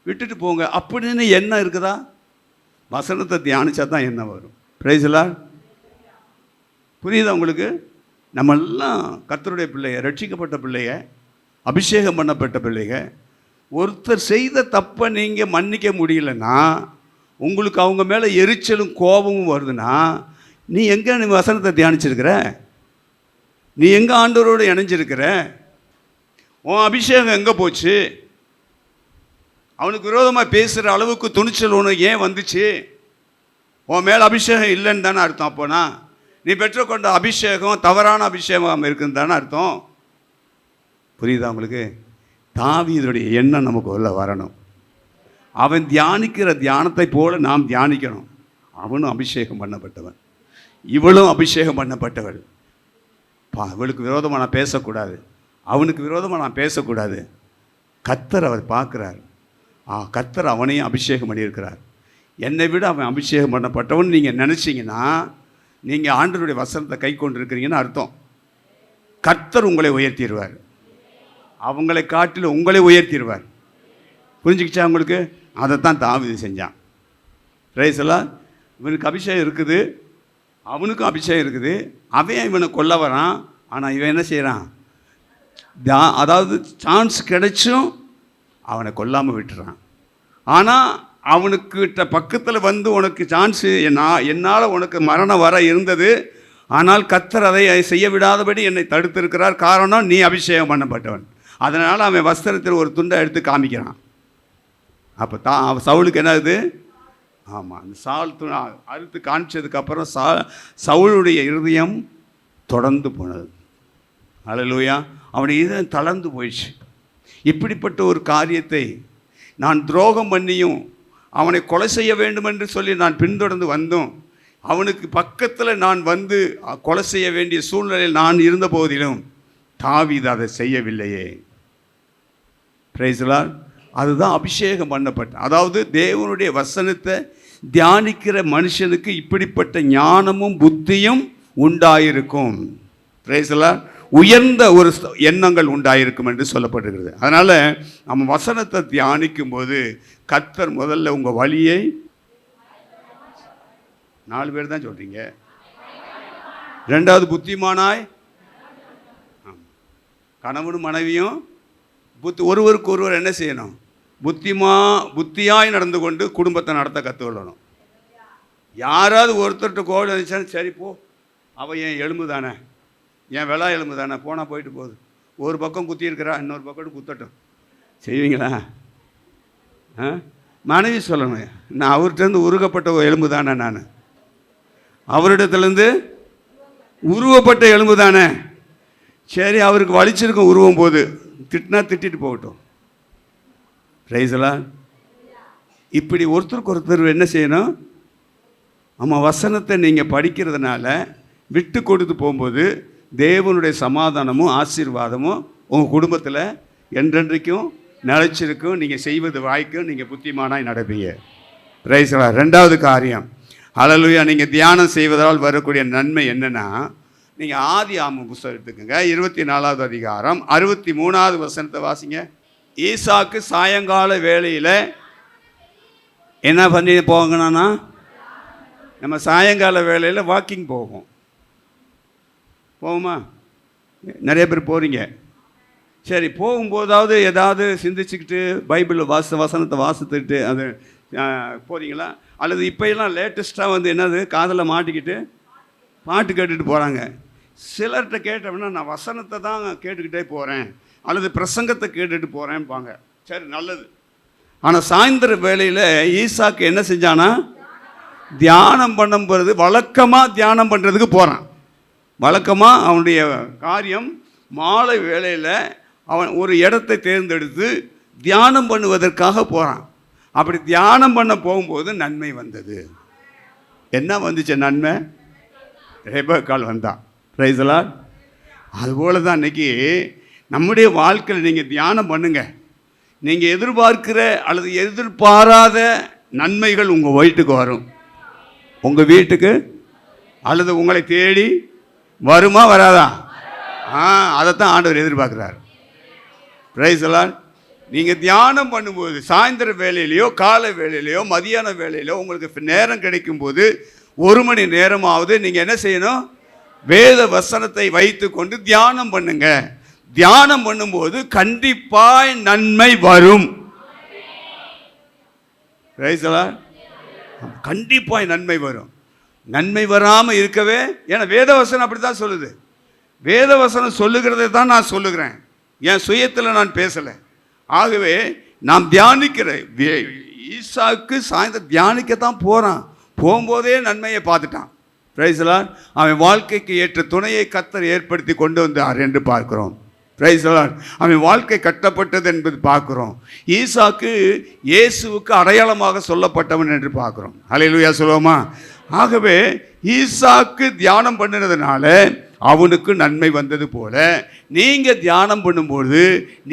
விட்டுட்டு போங்க அப்படின்னு எண்ணம் இருக்குதா? வசனத்தை தியானிச்சா தான் என்ன வரும். Price the Lord. புரியுதா உங்களுக்கு? நம்மெல்லாம் கர்த்தருடைய பிள்ளைய, ரட்சிக்கப்பட்ட பிள்ளைய, அபிஷேகம் பண்ணப்பட்ட பிள்ளைங்க. ஒருத்தர் செய்த தப்பை நீங்கள் மன்னிக்க முடியலன்னா, உங்களுக்கு அவங்க மேலே எரிச்சலும் கோபமும் வருதுன்னா, நீ எங்கே நீ வசனத்தை தியானிச்சிருக்கிற? நீ எங்கே ஆண்டவரோடு இணைஞ்சிருக்கிற? உன் அபிஷேகம் எங்கே போச்சு? அவனுக்கு விரோதமாக பேசுகிற அளவுக்கு துணிச்சல் உனக்கு ஏன் வந்துச்சு? உன் மேலே அபிஷேகம் இல்லைன்னு தானே அர்த்தம். அப்போனா நீ பெற்றுக்கொண்ட அபிஷேகம் தவறான அபிஷேகம் இருக்குன்னு தானே அர்த்தம். புரியுதா உங்களுக்கு? தாவீதுடைய எண்ணம் நமக்கு உள்ள வரணும். அவன் தியானிக்கிற தியானத்தை போல நாம் தியானிக்கணும். அவனும் அபிஷேகம் பண்ணப்பட்டவன், இவளும் அபிஷேகம் பண்ணப்பட்டவள். இவளுக்கு விரோதமாக நான் பேசக்கூடாது, அவனுக்கு விரோதமாக நான் பேசக்கூடாது. கர்த்தர் அவர் பார்க்குறார். கர்த்தர் அவனையும் அபிஷேகம் பண்ணியிருக்கிறார். என்னை விட அவன் அபிஷேகம் பண்ணப்பட்டவன் நீங்கள் நினச்சிங்கன்னா நீங்கள் ஆண்டவருடைய வசனத்தை கை கொண்டிருக்கிறீங்கன்னு அர்த்தம். கர்த்தர் உங்களை உயர்த்திடுவார், அவங்களை காட்டில் உங்களை உயர்த்திடுவார். புரிஞ்சுக்கிச்சா உங்களுக்கு? அதைத்தான் தாவீது செஞ்சான். Price the Lord. இவனுக்கு அபிஷேகம் இருக்குது, அவனுக்கும் அபிஷேகம் இருக்குது. அவன் இவனை கொல்ல வரான். ஆனால் இவன் என்ன செய்கிறான்? அதாவது சான்ஸ் கிடைச்சும் அவனை கொல்லாமல் விட்டுறான். ஆனால் அவனுக்கிட்ட பக்கத்தில் வந்து உனக்கு சான்ஸு என்னால் உனக்கு மரணம் வர இருந்தது, ஆனால் கர்த்தர் அதை செய்ய விடாதபடி என்னை தடுத்திருக்கிறார். காரணம், நீ அபிஷேகம் பண்ணப்பட்டவன். அதனால் அவன் வஸ்திரத்தில் ஒரு துண்டை எடுத்து காமிக்கிறான். அப்போ சவுலுக்கு என்னது? ஆமாம், அந்த சால் அறுத்து காமிச்சதுக்கப்புறம் சவுளுடைய இருதயம் தொடர்ந்து போனது. அல்லேலூயா. அவனுடைய இதயம் தளர்ந்து போயிடுச்சு. இப்படிப்பட்ட ஒரு காரியத்தை நான் துரோகம் பண்ணியும் அவனை கொலை செய்ய வேண்டும் என்று சொல்லி நான் பின்தொடர்ந்து வந்தோம். அவனுக்கு பக்கத்தில் நான் வந்து கொலை செய்ய வேண்டிய சூழ்நிலையில் நான் இருந்த போதிலும் தாவீது அதை செய்யவில்லையே. Price the Lord. அதுதான் அபிஷேகம் பண்ணப்பட்ட, அதாவது தேவனுடைய வசனத்தை தியானிக்கிற மனுஷனுக்கு இப்படிப்பட்ட ஞானமும் புத்தியும் உண்டாயிருக்கும். Price the Lord. உயர்ந்த ஒரு எண்ணங்கள் உண்டாயிருக்கும் என்று சொல்லப்பட்டிருக்கிறது. அதனால் நம்ம வசனத்தை தியானிக்கும் போது கர்த்தர் முதல்ல உங்கள் வழியை 4 பேர் தான் சொல்கிறீங்க. 2வது புத்திமானாய். கணவனும் மனைவியும் ஒருவருக்கு ஒருவர் என்ன செய்யணும்? புத்தியாய் நடந்து கொண்டு குடும்பத்தை நடத்த கற்றுக்கொள்ளணும். யாராவது ஒருத்தர்கிட்ட கோவில் இருந்துச்சாலும் சரி போ, அவள் என் எலும்பு தானே, என் விழா எலும்பு தானே, போனால் போயிட்டு போகுது, ஒரு பக்கம் குத்தி இருக்கிறா, இன்னொரு பக்கம் குத்தட்டும், செய்வீங்களா? மனைவி சொல்லணும், நான் அவர்கிட்டருந்து உருகப்பட்ட எலும்பு தானே, நான் அவரிடத்துலேருந்து உருவப்பட்ட எலும்பு தானே, சரி அவருக்கு வலிச்சிருக்கும் உருவம் போது, திட்டினா திட்டிட்டு போகட்டும். ரைஸெல்லாம் இப்படி ஒருத்தருக்கு ஒருத்தர் என்ன செய்யணும்? வசனத்தை நீங்கள் படிக்கிறதுனால விட்டு கொடுத்து போகும்போது தேவனுடைய சமாதானமும் ஆசீர்வாதமும் உங்கள் குடும்பத்தில் என்றென்றைக்கும் நிலைச்சிருக்கும். நீங்கள் செய்வது வாய்க்கும், நீங்கள் புத்திமானாய் நடப்பீங்க. ரைஸெல்லாம் 2வது காரியம், ஹல்லேலூயா. நீங்கள் தியானம் செய்வதால் வரக்கூடிய நன்மை என்னென்னா, நீங்கள் ஆதியாகமம் புத்தகம் எடுத்துக்கோங்க, 24வது அதிகாரம் 63வது வசனத்தை வாசிங்க. ஈசாக்கு சாயங்கால வேளையில் என்ன பண்ணி போகணும்னா, நம்ம சாயங்கால வேளையில் வாக்கிங் போவோமா? நிறைய பேர் போகிறீங்க. சரி, போகும்போதாவது ஏதாவது சிந்திச்சுக்கிட்டு பைபிள் வசனத்தை வாசித்துக்கிட்டு அது போகிறீங்களா? அல்லது இப்போயெல்லாம் லேட்டஸ்ட்டாக என்னது, காதில் மாட்டிக்கிட்டு பாட்டு கேட்டுட்டு போகிறாங்க. சிலர்கிட்ட கேட்டோம்னா நான் வசனத்தை தான் கேட்டுக்கிட்டே போகிறேன் அல்லது பிரசங்கத்தை கேட்டுட்டு போகிறேன்பாங்க. சரி, நல்லது. ஆனால் சாயந்தர வேளையில் ஈசாக்கு என்ன செஞ்சானா, தியானம் பண்ணும் போகிறது, வழக்கமாக தியானம் பண்ணுறதுக்கு போகிறான். வழக்கமாக அவனுடைய காரியம் மாலை வேளையில் அவன் ஒரு இடத்தை தேர்ந்தெடுத்து தியானம் பண்ணுவதற்காக போகிறான். அப்படி தியானம் பண்ண போகும்போது நன்மை வந்தது. என்ன வந்துச்சு நன்மை? ரெபெக்காள் வந்தான். பிரைஸ்லார்ட். அதுபோல தான் இன்றைக்கி நம்முடைய வாழ்க்கையில் நீங்கள் தியானம் பண்ணுங்கள். நீங்கள் எதிர்பார்க்கிற அல்லது எதிர்பாராத நன்மைகள் உங்கள் வீட்டுக்கு வரும், உங்கள் வீட்டுக்கு அல்லது உங்களை தேடி வருமா வராதா? அதைத்தான் ஆண்டவர் எதிர்பார்க்குறார். பிரைஸ்லார்ட். நீங்கள் தியானம் பண்ணும்போது சாயந்தர வேலையிலையோ காலை வேலையிலையோ மதியான வேலையிலையோ உங்களுக்கு நேரம் கிடைக்கும்போது 1 மணி நேரமாவது நீங்கள் என்ன செய்யணும்? வேத வசனத்தை வைத்து கொண்டு தியானம் பண்ணுங்க. தியானம் பண்ணும்போது கண்டிப்பாய் நன்மை வரும். கண்டிப்பாய் நன்மை வரும். நன்மை வராமல் இருக்கவே, ஏன்னா வேத வசனம் அப்படி தான் சொல்லுது. வேத வசனம் சொல்லுகிறதை தான் நான் சொல்லுகிறேன், என் சுயத்தில் நான் பேசலை. ஆகவே நாம் தியானிக்கிற ஈசாக்கு சாயந்தரம் தியானிக்கத்தான் போகிறான். போகும்போதே நன்மையை பார்த்துட்டான். பிரைஸ்லார்ட். அவன் வாழ்க்கைக்கு ஏற்ற துணையை கர்த்தர் ஏற்படுத்தி கொண்டு வந்தார் என்று பார்க்கிறோம். பிரைஸ்லார்ட். அவன் வாழ்க்கை கட்டப்பட்டது என்பது பார்க்கிறோம். ஈசாக்கு இயேசுவுக்கு அடையாளமாக சொல்லப்பட்டவன் என்று பார்க்கிறோம். ஹல்லேலூயா சொல்லுவோமா? ஆகவே ஈசாக்கு தியானம் பண்ணினதுனால அவனுக்கு நன்மை வந்தது போல நீங்கள் தியானம் பண்ணும்போது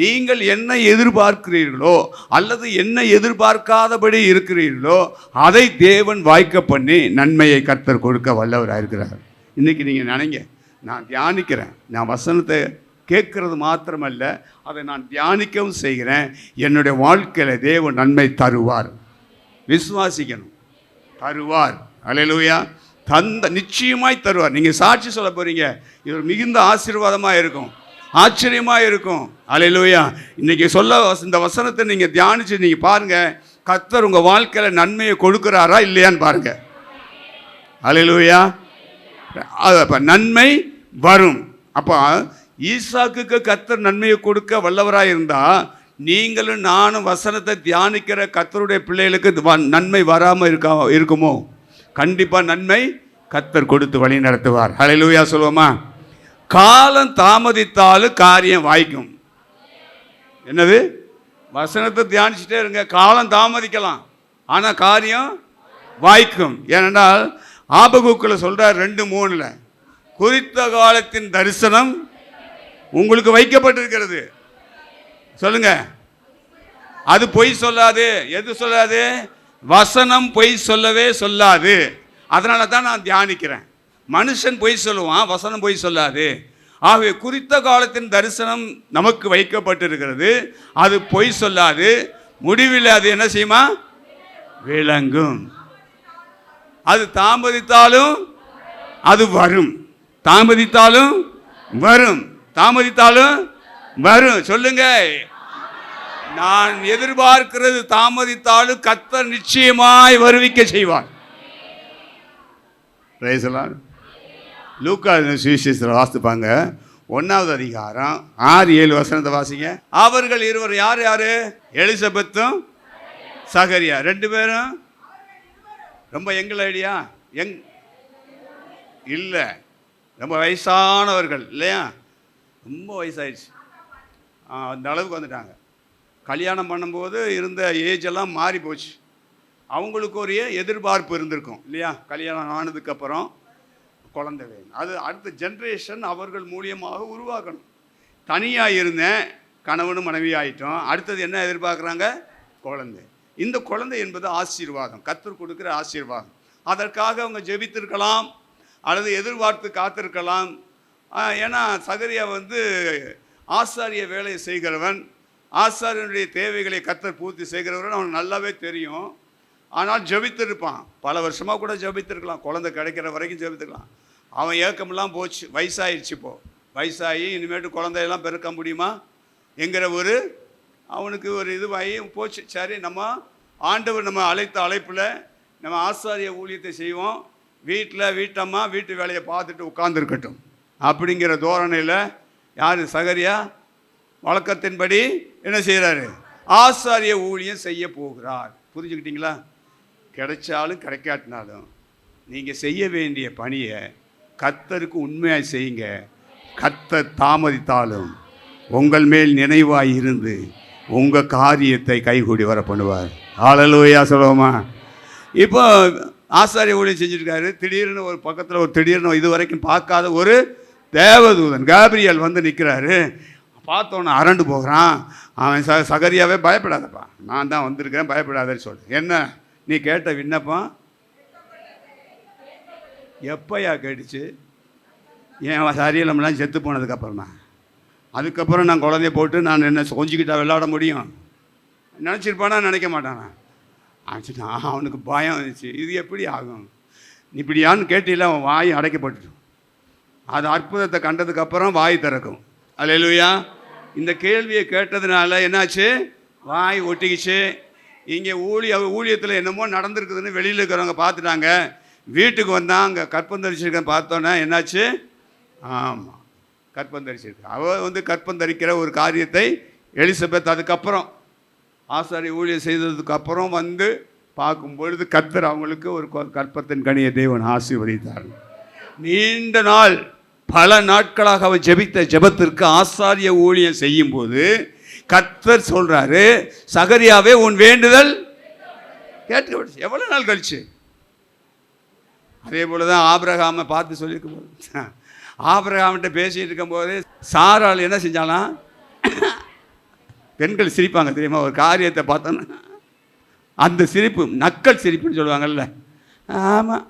நீங்கள் என்ன எதிர்பார்க்கிறீர்களோ அல்லது என்ன எதிர்பார்க்காதபடி இருக்கிறீர்களோ அதை தேவன் வாய்க்க பண்ணி நன்மையை கர்த்தர் கொடுக்க வல்லவராக இருக்கிறார். இன்றைக்கி நீங்கள் நினைங்க, நான் தியானிக்கிறேன், நான் வசனத்தை கேட்கறது மாத்திரமல்ல, அதை நான் தியானிக்கவும் செய்கிறேன். என்னுடைய வாழ்க்கையில் தேவன் நன்மை தருவார். விசுவாசிக்கணும், தருவார். அல்லேலூயா. நிச்சயமாய் தருவார். நீங்கள் சாட்சி சொல்ல போகிறீங்க, இது மிகுந்த ஆசீர்வாதமாக இருக்கும், ஆச்சரியமாக இருக்கும். அல்லேலூயா. இன்றைக்கி சொல்ல இந்த வசனத்தை நீங்கள் தியானித்து நீங்கள் பாருங்கள், கர்த்தர் உங்கள் வாழ்க்கையில் நன்மையை கொடுக்குறாரா இல்லையான்னு பாருங்கள். அல்லேலூயா. அப்போ நன்மை வரும். அப்போ ஈசாக்குக்கு கர்த்தர் நன்மையை கொடுக்க வல்லவராக இருந்தால் நீங்களும் நானும் வசனத்தை தியானிக்கிற கர்த்தருடைய பிள்ளைகளுக்கு நன்மை வராமல் இருக்குமோ? கண்டிப்பாக நன்மை கர்த்தர் கொடுத்து வழி நடத்துவார். ஹல்லேலூயா சொல்லுவோமா? காலம் தாமதித்தாலும் காரியம் வாய்க்கும். என்னது? வசனத்தை தியானிச்சுட்டே இருங்க, காலம் தாமதிக்கலாம் ஆனால் காரியம் வாய்க்கும். ஏனென்றால் ஆபகுக்கில் சொல்கிறார் 2:3, குறித்த காலத்தின் தரிசனம் உங்களுக்கு வைக்கப்பட்டிருக்கிறது. சொல்லுங்க, அது பொய் சொல்லாது. எது சொல்லாது? வசனம் பொய் சொல்லவே சொல்லாது. அதனால தான் நான் தியானிக்கிறேன். மனுஷன் பொய் சொல்லுவான், வசனம் பொய் சொல்லாது. ஆகவே குறித்த காலத்தின் தரிசனம் நமக்கு வைக்கப்பட்டிருக்கிறது, அது பொய் சொல்லாது. முடிவில் அது என்ன செய்யுமா? விளங்கும். அது தாமதித்தாலும் அது வரும். தாமதித்தாலும் வரும். தாமதித்தாலும் வரும். சொல்லுங்க, நான் எதிர்பார்க்கிறது தாமதித்தாலும் கர்த்தர் நிச்சயமாய் வருவிக்க செய்வார். லூக்கா சுவிசேஷத்தில் வாசிப்பாங்க, 1வது அதிகாரம் 6-7 வசனத்தை வாசிங்க. அவர்கள் இருவர் யார் யாரு? எலிசபெத்தும் சகரியா, 2 பேரும் ரொம்ப எங்கள் ஐடியா இல்லை, ரொம்ப வயசானவர்கள் இல்லையா? ரொம்ப வயசாயிடுச்சு, அந்த அளவுக்கு வந்துட்டாங்க. கல்யாணம் பண்ணும்போது இருந்த ஏஜ் எல்லாம் மாறி போச்சு. அவங்களுக்கு ஒரு எதிர்பார்ப்பு இருந்திருக்கும் இல்லையா? கல்யாணம் ஆனதுக்கப்புறம் குழந்தை வேணும், அது அடுத்த ஜென்ரேஷன் அவர்கள் மூலியமாக உருவாக்கணும். தனியாக இருந்தேன், கணவனும் மனைவி ஆகிட்டோம், அடுத்தது என்ன எதிர்பார்க்குறாங்க? குழந்தை. இந்த குழந்தை என்பது ஆசீர்வாதம், கர்த்தர் கொடுக்குற ஆசீர்வாதம். அதற்காக அவங்க ஜெபித்திருக்கலாம் அல்லது எதிர்பார்த்து காத்திருக்கலாம். ஏன்னா சகரியா ஆசாரிய வேலையை செய்கிறவன், ஆசாரியனுடைய தேவைகளை கர்த்தர் பூர்த்தி செய்கிறவன் அவனுக்கு நல்லாவே தெரியும். ஆனால் ஜெபித்திருப்பான், பல வருஷமாக கூட ஜெபித்திருக்கலாம், குழந்தை கிடைக்கிற வரைக்கும் ஜெபித்திருக்கலாம். அவன் ஏக்கமெல்லாம் போச்சு, வயசாகிடுச்சு. வயசாகி இனிமேட்டு குழந்தையெல்லாம் பெருக்க முடியுமா என்கிற அவனுக்கு ஒரு இதுவாகி போச்சு. சரி, நம்ம ஆண்டவர் நம்ம அழைத்த அழைப்பில் நம்ம ஆசாரிய ஊழியத்தை செய்வோம், வீட்டம்மா வீட்டு வேலையை பார்த்துட்டு உட்கார்ந்துருக்கட்டும் அப்படிங்கிற தோரணையில் யார்? சகரியா வழக்கத்தின்படி என்ன செய்கிறாரு? ஆசாரிய ஊழியம் செய்ய போகிறார். புரிஞ்சுக்கிட்டீங்களா? கிடைச்சாலும் கிடைக்காட்டினாலும் நீங்கள் செய்ய வேண்டிய பணியை கர்த்தருக்கு உண்மையாக செய்யுங்க. கர்த்தர் தாமதித்தாலும் உங்கள் மேல் நினைவாய் இருந்து உங்கள் காரியத்தை கைகூடி வர பண்ணுவார். ஹல்லேலூயா சொல்லுவோமா? இப்போ ஆசாரிய ஊழியம் செஞ்சுருக்காரு. திடீர்னு ஒரு பக்கத்தில் திடீர்னு இது வரைக்கும் பார்க்காத ஒரு தேவதூதன் காபிரியல் நிற்கிறாரு. பார்த்தோன்னே அரண்டு போகிறான். அவன் சகரியாவே பயப்படாதப்பா, நான் தான் வந்திருக்கேன், பயப்படாதன்னு சொல்லு. என்ன நீ கேட்ட விண்ணப்பம் எப்பயா கேட்டுச்சு? ஏன் சரியலம்லாம் செத்து போனதுக்கப்புறம் தான். அதுக்கப்புறம் நான் குழந்தைய போட்டு நான் என்ன கொஞ்சிக்கிட்டா விளையாட முடியும்? நினச்சிருப்பானா? நினைக்க மாட்டானா? ஆச்சுன்னா அவனுக்கு பயம் இருந்துச்சு, இது எப்படி ஆகும் இப்படியான்னு கேட்டில அவன் வாய் அடைக்கப்பட்டுடும். அது அற்புதத்தை கண்டதுக்கப்புறம் வாய் திறக்கும். அல்லேலூயா. இந்த கேள்வியை கேட்டதுனால என்னாச்சு? வாய் ஒட்டிக்கிச்சு. இங்கே ஊழியத்தில் என்னமோ நடந்திருக்குதுன்னு வெளியில் இருக்கிறவங்க பார்த்துட்டாங்க. வீட்டுக்கு வந்தால் அங்கே கற்பந்தரிச்சிருக்க பார்த்தோன்னே என்னாச்சு? ஆமாம், கற்பந்தரிச்சிருக்கு. அவள் கற்பந்தரிக்கிற ஒரு காரியத்தை எலிசபெத் அதுக்கப்புறம் ஆசாரிய ஊழியம் செய்ததுக்கப்புறம் பார்க்கும் பொழுது கர்த்தர் அவங்களுக்கு ஒரு கற்பத்தின் கனியை தேவன் ஆசீர்வதித்தார். நீண்ட நாள் பல நாட்களாக அவன் ஜெபித்த ஜெபத்திற்கு ஆசாரிய ஊழியம் செய்யும் போது கர்த்தர் சொல்றாரு, சகரியாவே உன் வேண்டுதல் கேட்டு. எவ்வளவு நாள் கழிச்சு? அதே போலதான் ஆபிரகாமை பார்த்து சொல்லியிருக்கும் போது, ஆபிரகாம்கிட்ட பேசிட்டு இருக்கும் போது சாராள் என்ன செஞ்சாலாம்? பெண்கள் சிரிப்பாங்க தெரியுமா? ஒரு காரியத்தை பார்த்தோன்னா அந்த சிரிப்பு நக்கல் சிரிப்புன்னு சொல்லுவாங்கல்ல. ஆமாம்,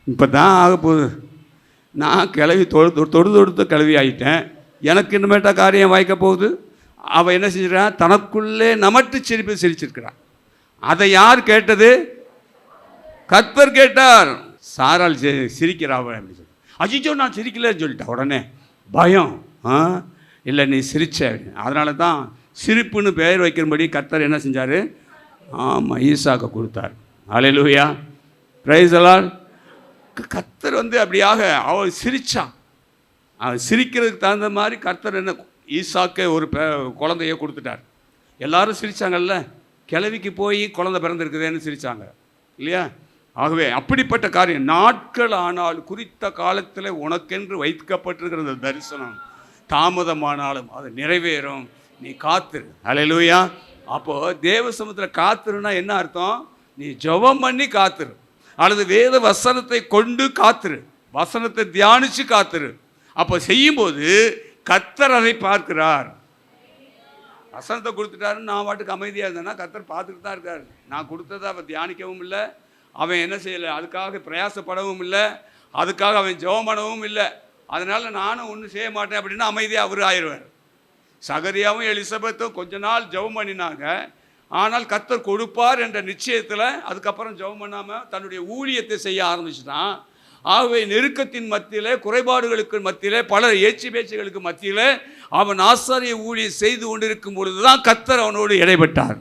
இப்போ தான் ஆக போகுது, நான் கிளவி தொடுத்த கிளவி ஆகிட்டேன், எனக்கு இன்னுமேட்டா காரியம் வாய்க்க போகுது. அவள் என்ன செஞ்சிருக்கான்? தனக்குள்ளே நமட்டு சிரிப்பு சிரிச்சிருக்கிறான். அதை யார் கேட்டது? கர்த்தர் கேட்டார். சாரால் சிரிக்கிறாள் அப்படின்னு சொல்லி, அஜிஜோ நான் சிரிக்கலன்னு சொல்லிட்டேன். உடனே பயம், இல்லை நீ சிரிச்ச. அதனால தான் சிரிப்புன்னு பெயர் வைக்கிறபடி கர்த்தர் என்ன செஞ்சார்? ஆமாம், ஈசாக்க கொடுத்தார். அல்லேலூயா, பிரைஸ் தி லார்ட். கர்த்தர் அப்படியாக அவள் சிரிச்சான். அவள் சிரிக்கிறதுக்கு தகுந்த மாதிரி கர்த்தர் என்ன ஈசாக்க ஒரு குழந்தைய கொடுத்துட்டார். எல்லாரும் சிரித்தாங்கல்ல, கிழவிக்கு போய் குழந்தை பிறந்திருக்குதுன்னு சிரித்தாங்க இல்லையா? ஆகவே அப்படிப்பட்ட காரியம் நாட்கள் ஆனால் குறித்த காலத்தில் உனக்கென்று வைக்கப்பட்டிருக்கிற அந்த தரிசனம் தாமதமானாலும் அது நிறைவேறும். நீ காத்துரு. அல்லேலூயா. அப்போது தேவ சமூகத்தில் காத்துருன்னா என்ன அர்த்தம்? நீ ஜெபம் பண்ணி காத்துரு, அல்லது வேத வசனத்தை கொண்டு காத்துரு, வசனத்தை தியானித்து காத்துரு. அப்போ செய்யும்போது கர்த்தர் அதை பார்க்கிறார். வசனத்தை கொடுத்துட்டாருன்னு நான் பாட்டுக்கு அமைதியாக இருந்தேன்னா கர்த்தர் பார்த்துட்டு தான் இருக்கார். நான் கொடுத்ததை அவன் தியானிக்கவும் இல்லை, அவன் என்ன செய்யலை, அதுக்காக பிரயாசப்படவும் இல்லை, அதுக்காக அவன் ஜெபம் பண்ணவும் இல்லை. அதனால் நானும் ஒன்றும் செய்ய மாட்டேன் அப்படின்னா அமைதியாக அவர் ஆயிடுவார். சகரியாவும் எலிசபெத்தும் கொஞ்ச நாள் ஜெபம் பண்ணினாங்க. ஆனால் கர்த்தர் கொடுப்பார் என்ற நிச்சயத்தில் அதுக்கப்புறம் ஜெபம் பண்ணாமல் தன்னுடைய ஊழியத்தை செய்ய ஆரம்பிச்சிட்டான். ஆகவே நெருக்கத்தின் மத்தியில், குறைபாடுகளுக்கு மத்தியில், பல ஏச்சு பேச்சுகளுக்கு மத்தியில் அவன் ஆசாரிய ஊழியம் செய்து கொண்டிருக்கும் பொழுது தான் கர்த்தர் அவனோடு இடைப்பட்டார்.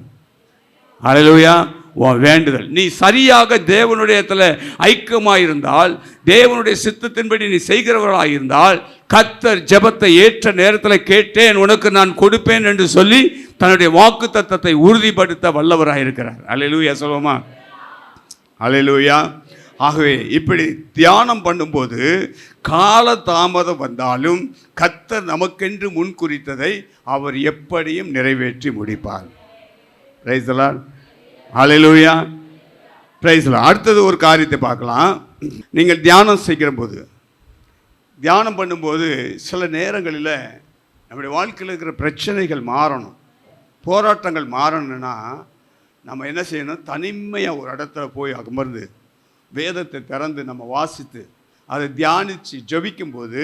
அல்லேலூயா. உன் வேண்டுதல் நீ சரியாக தேவனுடையத்தில் ஐக்கியமாயிருந்தால், தேவனுடைய சித்தத்தின்படி நீ செய்கிறவர்களாயிருந்தால், கர்த்தர் ஜெபத்தை ஏற்ற நேரத்தில் கேட்டேன் உனக்கு நான் கொடுப்பேன் என்று சொல்லி தன்னுடைய வாக்கு தத்தத்தை உறுதிப்படுத்த வல்லவராக இருக்கிறார். அல்லேலூயா சொல்லுவோமா? அல்லேலூயா. ஆகவே இப்படி தியானம் பண்ணும்போது கால தாமதம் வந்தாலும் கர்த்தர் நமக்கென்று முன் குறித்ததை அவர் எப்படியும் நிறைவேற்றி முடிப்பார். Price the lord. Hallelujah. Praise the Lord. அடுத்தது ஒரு காரியத்தை பார்க்கலாம். நீங்கள் தியானம் செய்கிற போது, தியானம் பண்ணும்போது சில நேரங்களில் நம்முடைய வாழ்க்கையில் இருக்கிற பிரச்சனைகள் மாறணும், போராட்டங்கள் மாறணும்னா நம்ம என்ன செய்யணும்? தனிமையாக ஒரு இடத்துல போய் அமர்ந்து வேதத்தை திறந்து நம்ம வாசித்து அதை தியானித்து ஜெபிக்கும்போது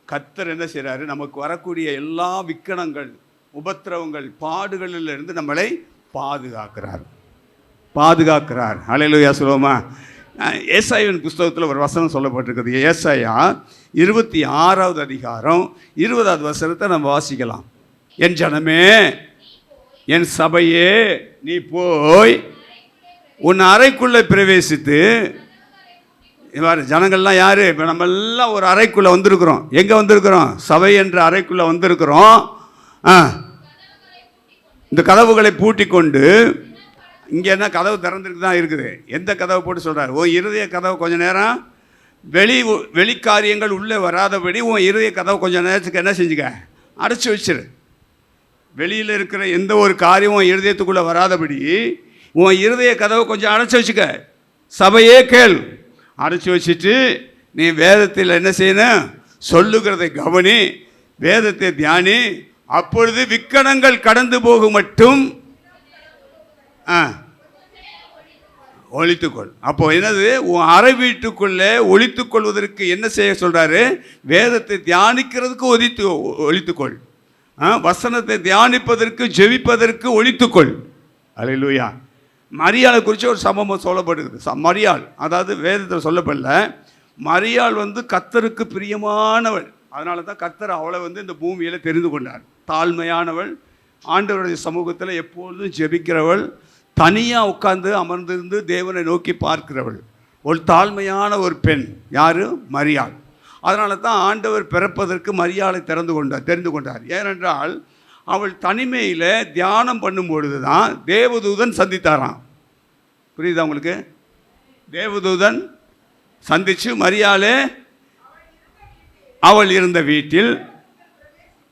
கர்த்தர் என்ன செய்கிறாரு? நமக்கு வரக்கூடிய எல்லா விக்கனங்கள், உபத்திரவங்கள், பாடுகளிலிருந்து நம்மளை பாதுகாக்கிறார். அல்லேலூயா சொல்லுவோமா? ஏசாயாவின் புஸ்தகத்தில் ஒரு வசனம் சொல்லப்பட்டிருக்குது. ஏசாயா 26வது அதிகாரம் 20வது வசனத்தை நம்ம வாசிக்கலாம். என் ஜனமே, என் சபையே, நீ போய் உன் அறைக்குள்ளே பிரவேசித்து, இவ்வாறு ஜனங்கள்லாம் யார்? இப்போ நம்ம எல்லாம் ஒரு அறைக்குள்ளே வந்திருக்கிறோம். எங்கே வந்திருக்கிறோம்? சபை என்ற அறைக்குள்ளே வந்திருக்கிறோம். இந்த கதவுகளை பூட்டி கொண்டு, இங்கே என்ன கதவு திறந்துருக்கு தான் இருக்குது. எந்த கதவை போட்டு சொல்கிறார்? உன் இருதய கதவை கொஞ்சம் நேரம் வெளிக்காரியங்கள் உள்ளே வராதபடி உன் இருதய கதவை கொஞ்சம் நேரத்துக்கு என்ன செஞ்சுக்க? அடைச்சி வச்சிரு. வெளியில் இருக்கிற எந்த ஒரு காரியமும் இருதயத்துக்குள்ளே வராதபடி உன் இருதய கதவை கொஞ்சம் அடைச்சி வச்சுக்க. சபையே கேள். அடைச்சி வச்சுட்டு நீ வேதத்தில் என்ன செய்யணும்? சொல்லுகிறதை கவனி, வேதத்தை தியானி. அப்பொழுது விக்கனங்கள் கடந்து போகும் மட்டும் ஒழித்துக்கொள். அப்போ என்னது? உன் அறை வீட்டுக்குள்ளே ஒழித்துக்கொள்வதற்கு என்ன செய்ய சொல்கிறாரு? வேதத்தை தியானிக்கிறதுக்கு ஒழித்துக்கொள். வசனத்தை தியானிப்பதற்கு, ஜெபிப்பதற்கு ஒழித்துக்கொள். அல்லேலூயா. மரியாளை குறித்து ஒரு சம்பவம் சொல்லப்படுகிறது. மரியாள், அதாவது வேதத்தில் சொல்லப்படல, மரியாள் கர்த்தருக்கு பிரியமானவள். அதனால தான் கர்த்தர் அவளை இந்த பூமியில் தெரிந்து கொண்டார். தாழ்மையானவள், ஆண்டவருடைய சமூகத்தில் எப்பொழுதும் ஜெபிக்கிறவள், தனியாக உட்கார்ந்து அமர்ந்திருந்து தேவனை நோக்கி பார்க்கிறவள், ஒரு தாழ்மையான ஒரு பெண். யார்? மரியாள். அதனால தான் ஆண்டவர் பிறப்பதற்கு மரியாளை தெரிந்து கொண்டார். ஏனென்றால் அவள் தனிமையில் தியானம் பண்ணும்பொழுது தான் தேவதூதன் சந்தித்தாராம். புரியுதா உங்களுக்கு? தேவதூதன் சந்தித்து, மரியாளே, அவள் இருந்த வீட்டில்,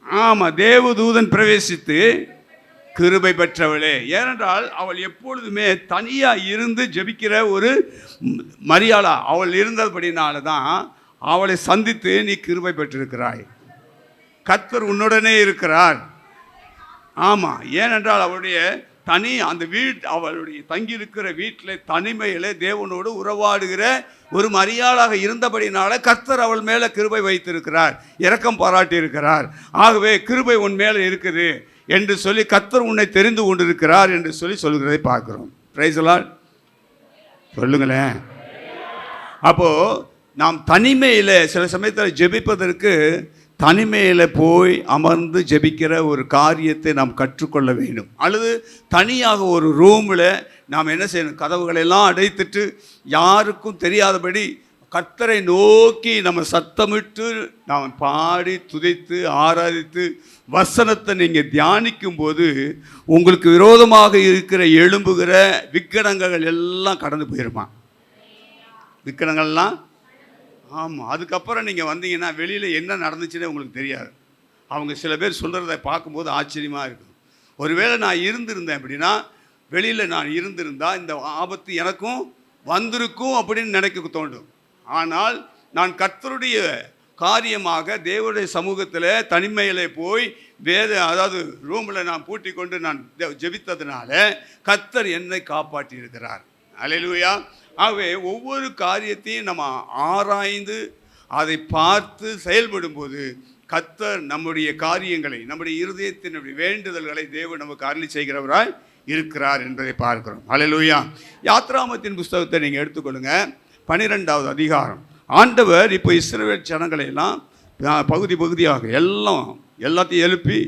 ஆமாம், தேவதூதன் பிரவேசித்து, கிருபை பெற்றவளே. ஏனென்றால் அவள் எப்பொழுதுமே தனியாக இருந்து ஜெபிக்கிற ஒரு மரியாளா அவள் இருந்தபடினால தான் அவளை சந்தித்து நீ கிருபை பெற்றிருக்கிறாய். கர்த்தர் உன்னுடனே இருக்கிறார். ஆமாம், ஏனென்றால் அவளுடைய அந்த அவளுடைய தங்கியிருக்கிற வீட்டில் தனிமையில் தேவனோடு உறவாடுகிற ஒரு மரியாளாக இருந்தபடினால கர்த்தர் அவள் மேலே கிருபை வைத்திருக்கிறார், இரக்கம் பாராட்டி இருக்கிறார். ஆகவே கிருபை உன் மேலே இருக்குது என்று சொல்லி கர்த்தர் உன்னை தெரிந்து கொண்டிருக்கிறார் என்று சொல்லுகிறதை பார்க்கிறோம். Price the Lord. சொல்லுங்களேன். அப்போது நாம் தனிமையில் சில சமயத்தில் ஜெபிப்பதற்கு தனிமையில் போய் அமர்ந்து ஜெபிக்கிற ஒரு காரியத்தை நாம் கற்றுக்கொள்ள வேண்டும். அல்லது தனியாக ஒரு ரூமில் நாம் என்ன செய்யணும்? கதவுகளெல்லாம் அடைத்துட்டு யாருக்கும் தெரியாதபடி கர்த்தரை நோக்கி நம்ம சத்தமிட்டு நாம் பாடி துதித்து ஆராதித்து வசனத்தை நீங்கள் தியானிக்கும் போது உங்களுக்கு விரோதமாக இருக்கிற எழும்புகிற விக்கனங்கள் எல்லாம் கடந்து போயிருமா? விக்கனங்கள்லாம். ஆமாம். அதுக்கப்புறம் நீங்கள் வந்தீங்கன்னா வெளியில் என்ன நடந்துச்சுன்னே உங்களுக்கு தெரியாது. அவங்க சில பேர் சொல்கிறத பார்க்கும்போது ஆச்சரியமாக இருக்கும். ஒருவேளை நான் இருந்திருந்தேன் அப்படின்னா, வெளியில் நான் இருந்திருந்தால் இந்த ஆபத்து எனக்கும் வந்திருக்கும் அப்படின்னு நினைக்க தோண்டும். ஆனால் நான் கர்த்தருடைய காரியமாக தேவனுடைய சமூகத்தில் தனிமையில் போய் அதாவது ரூமில் நான் பூட்டி கொண்டு நான் ஜெபித்ததுனால கர்த்தர் என்னை காப்பாற்றி இருக்கிறார். அல்லேலூயா. ஆகவே ஒவ்வொரு காரியத்தையும் நம்ம ஆராய்ந்து அதை பார்த்து செயல்படும்போது கர்த்தர் நம்முடைய காரியங்களை, நம்முடைய இருதயத்தினுடைய வேண்டுதல்களை தேவன் நமக்கு அருளி செய்கிறவராய் இருக்கிறார் என்பதை பார்க்கிறோம். அல்லேலூயா. யாத்ராமத்தின் புஸ்தகத்தை நீங்கள் எடுத்துக்கொள்ளுங்க, 12வது அதிகாரம். ஆண்டவர் இப்போ இஸ்ரவேல் ஜனங்களை எல்லாம் பகுதி பகுதியாக எல்லாத்தையும் எழுப்பி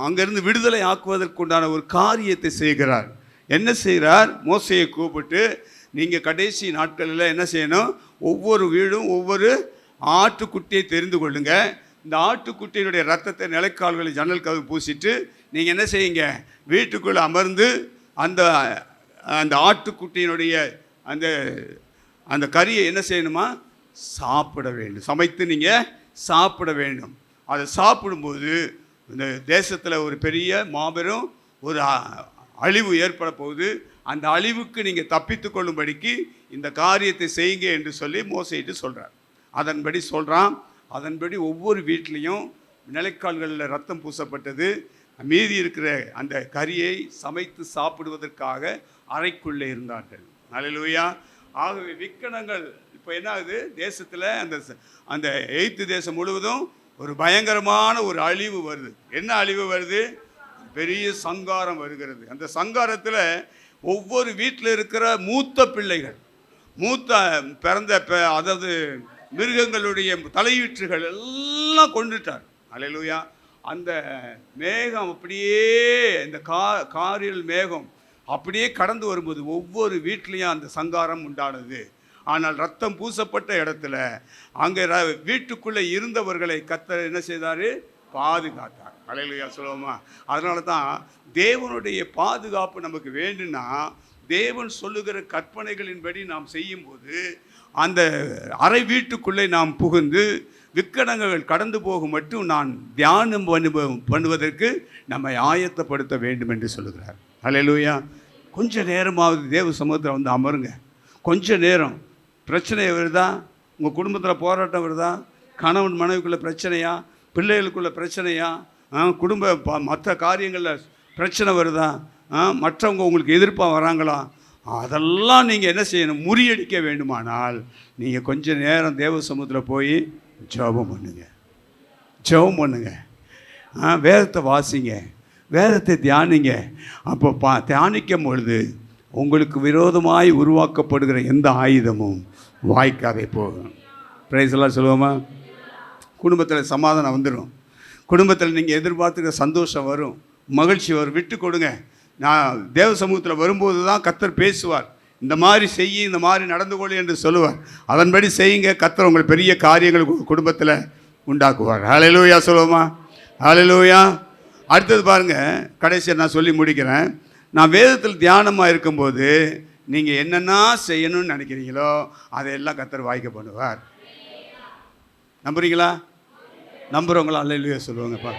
அங்கேருந்து விடுதலை ஆக்குவதற்குண்டான ஒரு காரியத்தை செய்கிறார். என்ன செய்கிறார்? மோசையை கூப்பிட்டு, நீங்கள் கடைசி நாட்களில் என்ன செய்யணும், ஒவ்வொரு வீடும் ஒவ்வொரு ஆட்டுக்குட்டியை தெரிந்து கொள்ளுங்க. இந்த ஆட்டுக்குட்டியினுடைய ரத்தத்தை நிலைக்கால்களில் ஜன்னல் கதவு பூசிட்டு நீங்கள் என்ன செய்யுங்க, வீட்டுக்குள்ளே அமர்ந்து அந்த அந்த ஆட்டுக்குட்டியினுடைய அந்த அந்த கறியை என்ன செய்யணுமா, சாப்பிட வேண்டும். சமைத்து நீங்கள் சாப்பிட வேண்டும். அதை சாப்பிடும்போது இந்த தேசத்தில் ஒரு பெரிய மாபெரும் ஒரு அழிவு ஏற்பட போகுது. அந்த அழிவுக்கு நீங்கள் தப்பித்து கொள்ளும்படிக்கு இந்த காரியத்தை செய்யுங்க என்று சொல்லி மோசையிட்டு சொல்கிறார். அதன்படி சொல்கிறான். அதன்படி ஒவ்வொரு வீட்லேயும் நிலைக்கால்களில் ரத்தம் பூசப்பட்டது. மீதி இருக்கிற அந்த கறியை சமைத்து சாப்பிடுவதற்காக அறைக்குள்ளே இருந்தார்கள். அல்லேலூயா. ஆகவே விக்கனங்கள் இப்போ என்ன ஆகுது, தேசத்தில் அந்த எகிப்து தேசம் முழுவதும் ஒரு பயங்கரமான ஒரு அழிவு வருது. என்ன அழிவு வருது? பெரிய சங்காரம் வருகிறது. அந்த சங்காரத்தில் ஒவ்வொரு வீட்டில் இருக்கிற மூத்த பிள்ளைகள், பிறந்த அதாவது மிருகங்களுடைய தலையீற்றுகள் எல்லாம் கொண்டுட்டார். அல்லேலூயா. அந்த மேகம் அப்படியே, இந்த காரில் மேகம் அப்படியே கடந்து வரும்போது ஒவ்வொரு வீட்லேயும் அந்த சங்காரம் உண்டானது. ஆனால் ரத்தம் பூசப்பட்ட இடத்துல அங்கே வீட்டுக்குள்ளே இருந்தவர்களை கர்த்தர் என்ன செய்தார்? பாதுகாத்தார். அல்லேலூயா சொல்லுவோமா? அதனால தான் தேவனுடைய பாதுகாப்பு நமக்கு வேண்டும்னா, தேவன் சொல்லுகிற கற்பனைகளின்படி நாம் செய்யும்போது அந்த அறை வீட்டுக்குள்ளே நாம் புகுந்து விக்கனங்கள் கடந்து போகும் மட்டும் நான் தியானம் பண்ணுவதற்கு நம்மை ஆயத்தப்படுத்த வேண்டும் என்று சொல்லுகிறார். அல்லேலூயா. கொஞ்ச நேரமாவது தேவ சமூகத்தில் வந்து அமருங்க. கொஞ்ச நேரம். பிரச்சனை வருதா? உங்கள் குடும்பத்தில் போராட்டம் வருதா? கணவன் மனைவிக்குள்ள பிரச்சனையா? பிள்ளைகளுக்குள்ள பிரச்சனையா? குடும்ப மற்ற காரியங்களில் பிரச்சனை வருதா? மற்றவங்க உங்களுக்கு எதிர்ப்பாக வராங்களா? அதெல்லாம் நீங்கள் என்ன செய்யணும்? முறியடிக்க வேண்டுமானால் நீங்கள் கொஞ்ச நேரம் தேவ சமூகத்தில் போய் ஜெபம் பண்ணுங்க. ஜெபம் பண்ணுங்க. வேதத்தை வாசிங்க, வேதத்தை தியானிங்க. அப்போ தியானிக்கும் பொழுது உங்களுக்கு விரோதமாய் உருவாக்கப்படுகிற எந்த ஆயுதமும் வாய்க்காதே போகும். பிரைஸ் எல்லாம் சொல்லுவோமா? குடும்பத்தில் சமாதானம் வந்துடும். குடும்பத்தில் நீங்கள் எதிர்பார்த்துக்கிற சந்தோஷம் வரும், மகிழ்ச்சி வரும். விட்டு கொடுங்க. நான் தேவ சமூகத்தில் வரும்போது தான் கர்த்தர் பேசுவார். இந்த மாதிரி செய்ய, இந்த மாதிரி நடந்து கொள்ளு என்று சொல்லுவார். அதன்படி செய்யுங்க. கர்த்தர் உங்கள் பெரிய காரியங்கள் குடும்பத்தில் உண்டாக்குவார். ஹல்லேலூயா சொல்லுவோமா? ஹல்லேலூயா. அடுத்தது பாருங்கள், கடைசியாக நான் சொல்லி முடிக்கிறேன். நான் வேதத்தில் தியானமாக இருக்கும்போது நீங்கள் என்னென்னா செய்யணும்னு நினைக்கிறீங்களோ அதையெல்லாம் கர்த்தர் வாய்க்க பண்ணுவார். நம்புறீங்களா? நம்புகிறவங்களா ஹல்லேலூயா சொல்லுவாங்கப்பா.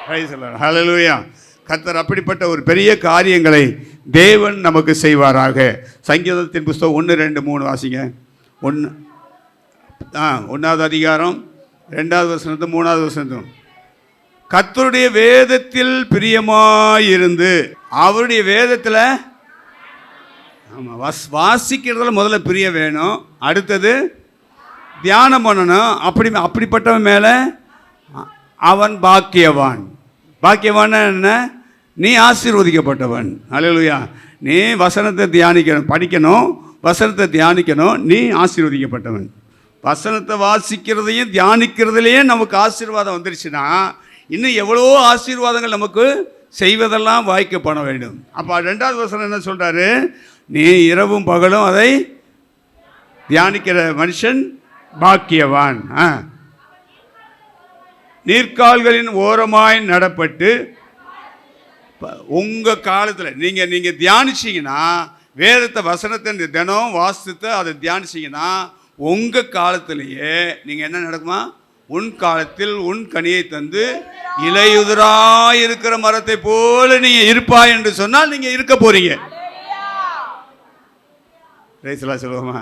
Praise the lord. ஹல்லேலூயா. கர்த்தர் அப்படிப்பட்ட ஒரு பெரிய காரியங்களை தேவன் நமக்கு செய்வாராக. சங்கீதத்தின் புஸ்தகம் 1, 2, 3 வாசிங்க. 1வது அதிகாரம் 2வது வசனத்தும் 3வது வசனத்தும். கர்த்தருடைய வேதத்தில் பிரியமாயிருந்து, அவருடைய வேதத்தில் ஆமாம் வாசிக்கிறதுல முதல்ல பிரியம் வேணும். அடுத்தது தியானம் பண்ணணும். அப்படிப்பட்டவன் மேலே அவன் பாக்கியவான். பாக்கியவான் என்ன? நீ ஆசீர்வதிக்கப்பட்டவன். அல்லேலூயா. நீ வசனத்தை தியானிக்கணும், படிக்கணும், வசனத்தை தியானிக்கணும். நீ ஆசீர்வதிக்கப்பட்டவன். வசனத்தை வாசிக்கிறதையும் தியானிக்கிறதுலையும் நமக்கு ஆசீர்வாதம் வந்துருச்சுன்னா இன்னும் எவ்வளோ ஆசீர்வாதங்கள் நமக்கு செய்வதெல்லாம் வாய்க்கப்பட வேண்டும். அப்போ 2வது வசனம் என்ன சொல்கிறாரு? நீ இரவும் பகலும் அதை தியானிக்கிற மனுஷன் பாக்கியவான். நீர்க்கால்களின் ஓரமாய் நடப்பட்டு, உங்கள் காலத்தில் நீங்கள் தியானிச்சிங்கன்னா, வேதத்தை வசனத்தை தினம் வாசித்து அதை தியானிச்சிங்கன்னா உங்கள் காலத்திலேயே நீங்கள் என்ன நடக்குமா? உன் காலத்தில் உன் கனியை தந்து இலையுதிராயிருக்கிற மரத்தை போல நீங்கள் இருப்பாய் என்று சொன்னால் நீங்கள் இருக்க போறீங்க. சொல்லுவோமா?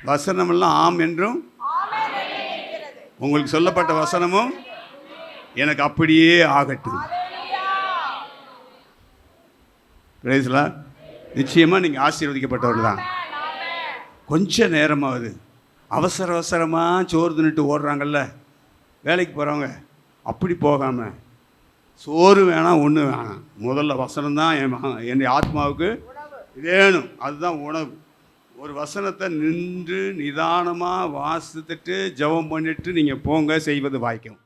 வசனமெல்லாம் ஆம் என்றும் உங்களுக்கு சொல்லப்பட்ட வசனமும் எனக்கு அப்படியே ஆகட்டும். நிச்சயமாக நீங்கள் ஆசீர்வதிக்கப்பட்டவர்கள் தான். கொஞ்ச நேரமாவது அவசரமாக சோறு தின்னுட்டு ஓடுறாங்கல்ல வேலைக்கு போகிறவங்க, அப்படி போகாமல் சோறு வேணாம், ஒன்றும் வேணாம். முதல்ல வசனம்தான் என் ஆத்மாவுக்கு வேணும். அதுதான் உணவு. ஒரு வசனத்தை நின்று நிதானமாக வாசித்துட்டு ஜெபம் பண்ணிட்டு நீங்கள் போங்க, செய்வது வாய்க்கும்.